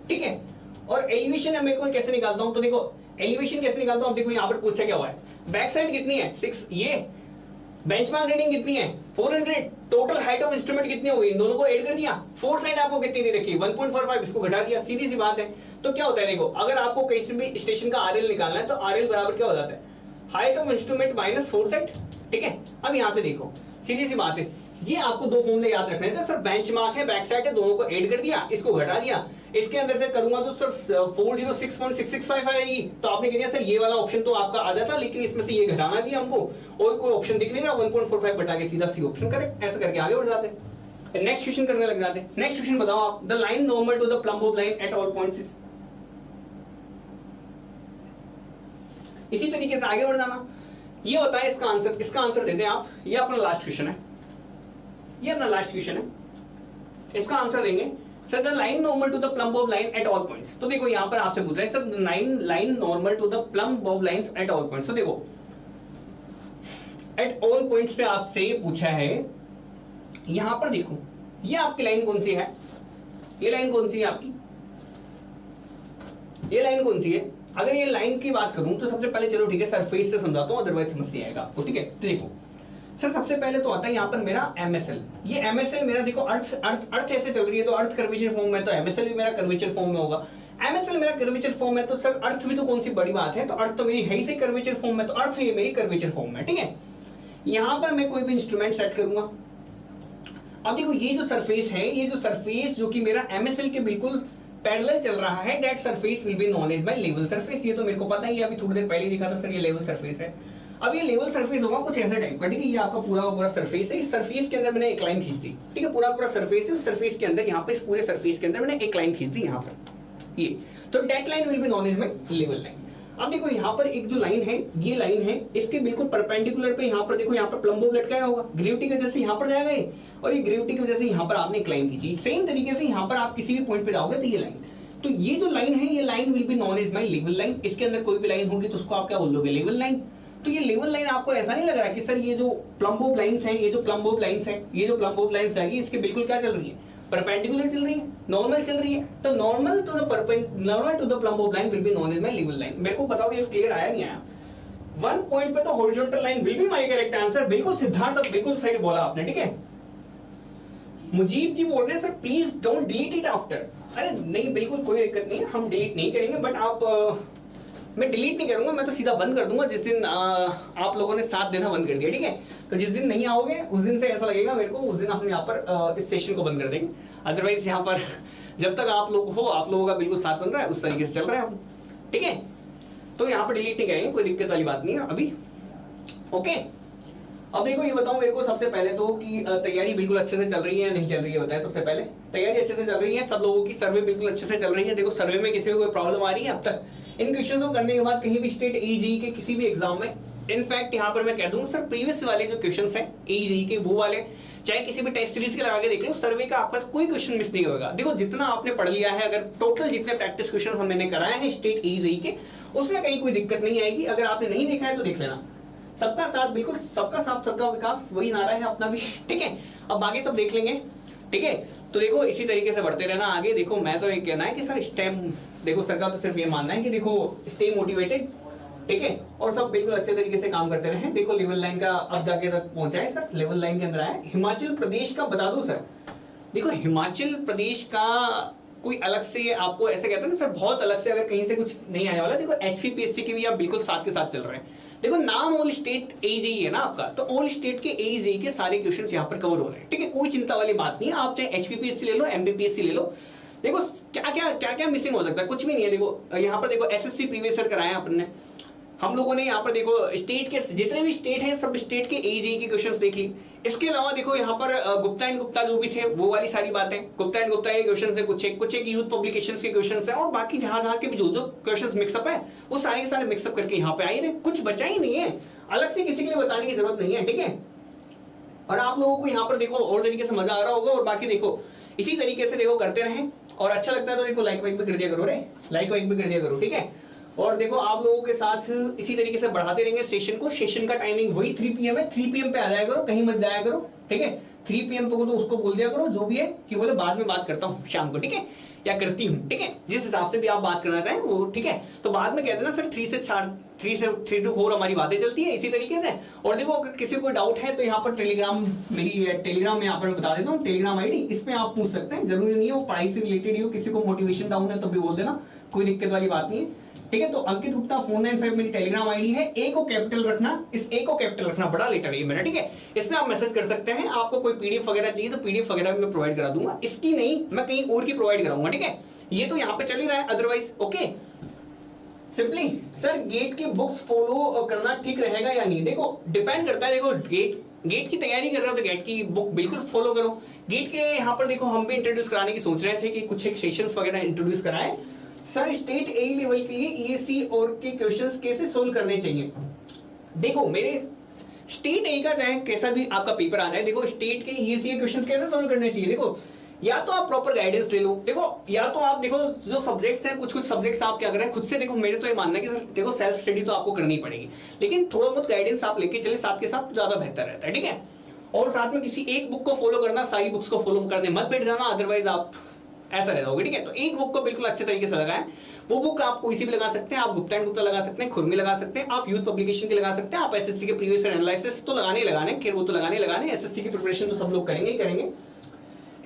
ठीक है। और एलिवेशन मेरे को कैसे निकालता हूं, तो देखो एलिवेशन कैसे निकालता हूं, अब देखो यहां पर पूछा क्या हुआ है, बैक साइड कितनी है 6, ये बेंचमार्क रीडिंग कितनी है 400, टोटल हाइट ऑफ इंस्ट्रूमेंट कितनी हो गई, इन दोनों को ऐड कर दिया, फोर साइड आपको कितनी दे रखी 1.45, इसको घटा दिया, सीधी सी बात है। तो क्या होता है देखो, अगर आपको कहीं भी स्टेशन का आरएल निकालना है तो आरएल बराबर क्या हो जाता है, height of instrument minus four side, ठीक है। अब यहां से देखो सीधी सी बात है, ये आपको दो फॉर्मूले याद रखने थे सर, बेंचमार्क है बैक साइड है, दोनों को ऐड कर दिया, इसको घटा दिया, इसके अंदर से करूंगा तो सर 406.6655 आएगी। तो आपने कह दिया सर ये वाला ऑप्शन तो आपका आधा था, लेकिन इसमें से ये घटाना भी हमको, और कोई ऑप्शन दिख नहीं रहा, 1.45 बटा के सीधा सी ऑप्शन करेक्ट, ऐसा करके आगे बढ़ जाते हैं, नेक्स्ट क्वेश्चन करने लग जाते हैं। नेक्स्ट क्वेश्चन बताओ आप, the line normal to the plumb of line at all points is, इसी तरीके से आगे बढ़ जाना। ये होता है इसका आंसर, इसका आंसर दे दें आप, ये अपना लास्ट क्वेश्चन है, ये अपना लास्ट क्वेश्चन है, इसका आंसर देंगे sir the line normal to the plumb of line at all points. तो देखो यहां पर आपसे पूछ रहा है sir line normal to the plumb of lines at all points. तो देखो एट ऑल पॉइंट्स पे आपसे ये पूछा है, यहां पर देखो ये आपकी लाइन कौन सी है, ये लाइन कौन सी है आपकी, ये लाइन कौन सी है। अगर ये लाइन की बात करूं तो सबसे पहले चलो ठीक है सरफेस से समझाता हूं, अदरवाइज समझ नहीं आएगा आपको, ठीक है। तो देखो सर सबसे पहले तो आता है यहाँ पर मेरा MSL, ये MSL मेरा देखो अर्थ ऐसे चल रही है तो अर्थ कर्वेचर फॉर्म में, तो MSL भी मेरा कर्वेचर फॉर्म में होगा। MSL मेरा कर्वेचर फॉर्म है तो सर अर्थ भी तो कौन सी बड़ी बात है, तो अर्थ तो मेरी है ही से कर्वेचर फॉर्म में, तो अर्थ ये मेरी कर्वेचर फॉर्म में, ठीक है। यहाँ पर मैं कोई भी इंस्ट्रूमेंट सेट करूंगा, अब देखो ये जो सरफेस है, ये जो सरफेस जो कि मेरा MSL के बिल्कुल पैरेलल चल रहा है, that surface will be known as my level surface. ये तो मेरे को पता ही है, अभी थोड़ी देर पहले दिखा था सर ये लेवल सरफेस है। अब ये लेवल सरफेस होगा कुछ ऐसा टाइप का, ठीक है। ये आपका पूरा का पूरा सरफेस है, इस सरफेस के अंदर मैंने एक लाइन खींच दी, ठीक है। पूरा पूरा सरफेस है, उस सरफेस के अंदर यहाँ पे इस पूरे सरफेस के अंदर मैंने एक लाइन खींच दी यहाँ पर, ये तो that line will be known as my level line. अब देखो यहाँ पर एक जो लाइन है, ये लाइन है, इसके बिल्कुल परपेंडिकुलर पे यहाँ पर देखो, यहाँ पर प्लम्ब ऑफ लटकाया होगा, ग्रेविटी की वजह से यहाँ पर जाएगा ये, और ये ग्रेविटी की वजह से यहाँ पर आपने एक लाइन खींची। सेम तरीके से यहाँ पर आप किसी भी पॉइंट पे जाओगे तो ये लाइन, तो ये जो लाइन है ये line will be known as my level line. इसके अंदर कोई भी लाइन होगी तो उसको आप क्या बोलोगे, लेवल लाइन। तो ये लेवल लाइन आपको ऐसा नहीं लग रहा है कि सर ये जो प्लम्ब ऑफ लाइंस है, ये जो प्लम्ब ऑफ लाइंस है, ये जो प्लम्ब ऑफ लाइंस जाएगी इसके बिल्कुल क्या चल रही है, परपेंडिकुलर चल रही है, नॉर्मल चल रही है। तो normal to the plumb of line will be known as my level line. मेरे को बताओ ये क्लियर आया नहीं आया? वन पॉइंट पे तो horizontal line will be my correct answer, बिल्कुल सिद्धार्थ बिल्कुल सही बोला आपने, ठीक है। मुजीब जी बोल रहे हैं sir please don't delete it after. अरे नहीं बिल्कुल कोई दिक्कत नहीं है, हम डिलीट नहीं करेंगे, बट आप मैं डिलीट नहीं करूंगा, मैं तो सीधा बंद कर दूंगा जिस दिन आप लोगों ने साथ देना बंद कर दिया, ठीक है। तो जिस दिन नहीं आओगे उस दिन से ऐसा लगेगा मेरे को, उस दिन हम यहाँ पर इस सेशन को बंद कर देंगे। अदरवाइज यहाँ पर जब तक आप लोग हो, आप लोगों का बिल्कुल साथ बन रहा है, उस तरीके से चल रहा है हम, ठीक है। तो यहाँ पर डिलीट नहीं करेंगे, कोई दिक्कत वाली बात नहीं है अभी, ओके। अब देखो ये बताओ मेरे को सबसे पहले तो कि तैयारी बिल्कुल अच्छे से चल रही है या नहीं चल रही है, बताएं सबसे पहले। तैयारी अच्छे से चल रही है, सब लोगों की सर्वे बिल्कुल अच्छे से चल रही है। देखो सर्वे में किसी को कोई प्रॉब्लम आ रही है अब तक? इन क्वेश्चंस को करने के बाद कहीं भी स्टेट एजेई के किसी भी एग्जाम में, इनफैक्ट यहाँ पर मैं कह दूंगा सर प्रीवियस वाले जो क्वेश्चंस हैं एजेई के, वो वाले चाहे किसी भी टेस्ट सीरीज के लगा के देख लो, सर्वे का आपका कोई क्वेश्चन मिस नहीं होगा। देखो जितना आपने पढ़ लिया है, अगर टोटल जितने प्रैक्टिस क्वेश्चन हमने कराए हैं स्टेट एजेई के, उसमें कहीं कोई दिक्कत नहीं आएगी। अगर आपने नहीं देखा है तो देख लेना। सबका साथ बिल्कुल, सबका साथ सबका विकास, वही नारा है अपना भी, ठीक है। अब बाकी सब देख लेंगे, ठीक है। तो देखो इसी तरीके से बढ़ते रहना आगे। देखो मैं तो ये कहना है कि सर स्टेम, देखो सरकार तो सिर्फ ये मानना है कि देखो स्टे मोटिवेटेड, ठीक है, और सब बिल्कुल अच्छे तरीके से काम करते रहे। देखो लेवल लाइन का अब जाके तक पहुंचा है सर, लेवल लाइन के अंदर आया। हिमाचल प्रदेश का बता दूं सर, देखो हिमाचल प्रदेश का कोई अलग से आपको ऐसे कहते हैं ना सर, बहुत अलग से अगर कहीं से कुछ नहीं आने वाला। देखो HPPSC के भी आप बिल्कुल साथ के साथ चल रहे हैं। देखो नाम ऑल स्टेट एजेई है ना आपका, तो ऑल स्टेट के एजेई के सारे क्वेश्चंस यहाँ पर कवर हो रहे हैं, ठीक है। कोई चिंता वाली बात नहीं है, आप चाहे HPPSC ले लो, MPPSC ले लो। देखो क्या क्या मिसिंग हो सकता है, कुछ भी नहीं है। देखो यहाँ पर देखो SSC प्रीवियस ईयर कराया अपन ने, हम लोगों ने यहाँ पर देखो स्टेट के जितने भी स्टेट हैं सब स्टेट के एजेई के क्वेश्चंस देख ली। इसके अलावा देखो यहाँ पर गुप्ता एंड गुप्ता जो भी थे वो वाली सारी बातें, गुप्ता एंड गुप्ता के क्वेश्चंस है, कुछ एक यूथ पब्लिकेशंस के क्वेश्चंस है, और बाकी जहां के भी जो क्वेश्चंस मिक्सअप है वो सारे के सारे मिक्सअप करके यहाँ पे आ ही रहे, कुछ बचा ही नहीं है, अलग से किसी के लिए बताने की जरूरत नहीं है, ठीक है। और आप लोगों को यहाँ पर देखो और तरीके से मजा आ रहा होगा, और बाकी देखो इसी तरीके से देखो करते रहें, और अच्छा लगता है तो देखो लाइक वाइक भी कर दिया करो रे, लाइक वाइक भी कर दिया करो, ठीक है। और देखो आप लोगों के साथ इसी तरीके से बढ़ाते रहेंगे सेशन को। सेशन का टाइमिंग वही 3 PM है, 3 PM पे आ जाया करो, कहीं मत जाया करो, ठीक है। 3 PM पे तो उसको बोल दिया करो जो भी है कि बोले बाद में बात करता हूँ शाम को, ठीक है, या करती हूँ, ठीक है, जिस हिसाब से भी आप बात करना चाहें वो, ठीक है। तो बाद में कहते ना सर 3 से 3 to 4 हमारी बातें चलती है इसी तरीके से। और देखो अगर किसी को डाउट है तो यहाँ पर टेलीग्राम मेरी टेलीग्राम में यहाँ पर मैं बता देता हूँ, टेलीग्राम आईडी, इसमें आप पूछ सकते हैं, जरूरी नहीं है वो पढ़ाई से रिलेटेड ही हो, किसी को मोटिवेशन डाउन है तब भी बोल देना, कोई दिक्कत वाली बात नहीं है, ठीक है। तो अंकित गुप्ता 495 मेरी टेलीग्राम आईडी है, ए को कैपिटल रखना, इस ए को कैपिटल रखना, बड़ा लेटर है मेरा, ठीक है। इसमें आप मैसेज कर सकते हैं, आपको कोई पीडीएफ वगैरह चाहिए तो पीडीएफ वगैरह भी मैं प्रोवाइड करा दूंगा, इसकी नहीं मैं कहीं और की प्रोवाइड कराऊंगा, ठीक है। ये तो यहाँ पे चल ही रहा है otherwise, okay. Simply sir GATE की बुक्स फॉलो करना ठीक रहेगा या नहीं, देखो डिपेंड करता है, देखो गेट की तैयारी कर रहे हो तो गेट की बुक बिल्कुल फॉलो करो। गेट के यहाँ पर देखो हम भी इंट्रोड्यूस कराने की सोच रहे थे कि कुछ एक सेशंस वगैरह इंट्रोड्यूस कराएं। सर स्टेट ए लेवल के लिए ईएससी और के क्वेश्चंस कैसे सोल्व करने चाहिए, देखो मेरे स्टेट ए का चाहे कैसा भी आपका पेपर आ जाए, देखो स्टेट के ईएससी के क्वेश्चंस कैसे सोल्व करने चाहिए, देखो या तो आप प्रॉपर गाइडेंस ले लो, देखो या तो आप देखो जो सब्जेक्ट्स हैं, कुछ सब्जेक्ट्स आप क्या करें खुद से, देखो मेरे तो ये मानना है कि सर देखो सेल्फ स्टडी तो आपको करनी पड़ेगी, लेकिन थोड़ा बहुत गाइडेंस आप लेके चले साथ के साथ तो ज्यादा बेहतर रहता है, ठीक है। और साथ में किसी एक बुक को फॉलो करना, सारी बुक्स को फॉलो करने मत बैठ जाना, अदरवाइज आप ऐसा रह जाओगे, ठीक है। तो एक बुक को बिल्कुल अच्छे तरीके से लगाएं, वो बुक आप कोई सी भी लगा सकते हैं, आप गुप्ता एंड गुप्ता लगा सकते हैं, खुरमी लगा सकते हैं, आप यूथ पब्लिकेशन की लगा सकते हैं, आप एसएससी के प्रीवियस ईयर एनालिसिस तो लगाने ही लगाने, फिर वो तो लगाने एसएससी की प्रिपरेशन तो सब लोग करेंगे ही करेंगे।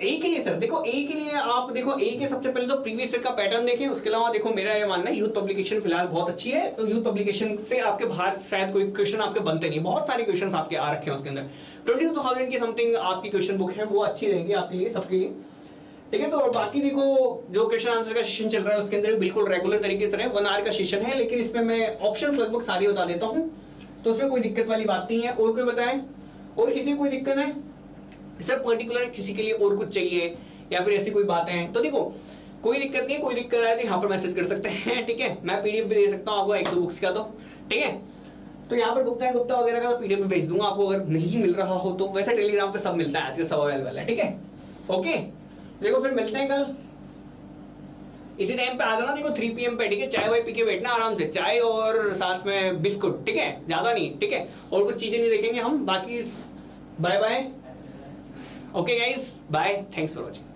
ए के लिए सर देखो, ए के लिए आप देखो ए के सबसे पहले तो प्रीवियस ईयर का पैटर्न देखें, उसके अलावा देखो मेरा ये मानना है यूथ पब्लिकेशन फिलहाल बहुत अच्छी है, तो यूथ पब्लिकेशन से आपके बाहर शायद कोई क्वेश्चन आपके बनते नहीं, बहुत सारे क्वेश्चन आपके आ रखे हैं उसके अंदर, 22,000 की समथिंग आपकी क्वेश्चन बुक है, वो अच्छी रहेगी आपके लिए सबके लिए, ठीक है। तो बाकी देखो जो क्वेश्चन आंसर का सेशन चल रहा है उसके अंदर बिल्कुल रेगुलर तरीके से 1 आवर का सेशन है, लेकिन इसमें मैं ऑप्शंस लगभग सारे बता देता हूँ, तो उसमें कोई दिक्कत वाली बात नहीं है। और कोई बताएं, और किसी कोई दिक्कत है सर, पर्टिकुलर किसी के लिए और कुछ चाहिए या फिर ऐसी कोई बातें हैं, तो देखो कोई दिक्कत नहीं है, कोई दिक्कत आए तो यहाँ पर मैसेज कर सकते हैं, ठीक है। मैं पीडीएफ भी दे सकता हूँ आपको 1-2 बुक्स का, तो ठीक है। तो यहाँ पर गुप्ता एंड गुप्ता वगैरह का पीडीएफ भेज दूंगा आपको, अगर नहीं मिल रहा हो तो, वैसे टेलीग्राम पे सब मिलता है, आज के सब अवेलेबल है, ठीक है, ओके। देखो फिर मिलते हैं कल इसी टाइम पे आ जाना, देखो 3 PM पे, ठीक है। चाय वाय पी के बैठना आराम से, चाय और साथ में बिस्कुट, ठीक है, ज्यादा नहीं, ठीक है, और कुछ चीजें नहीं देखेंगे हम, बाकी bye bye, okay guys, bye, thanks for watching.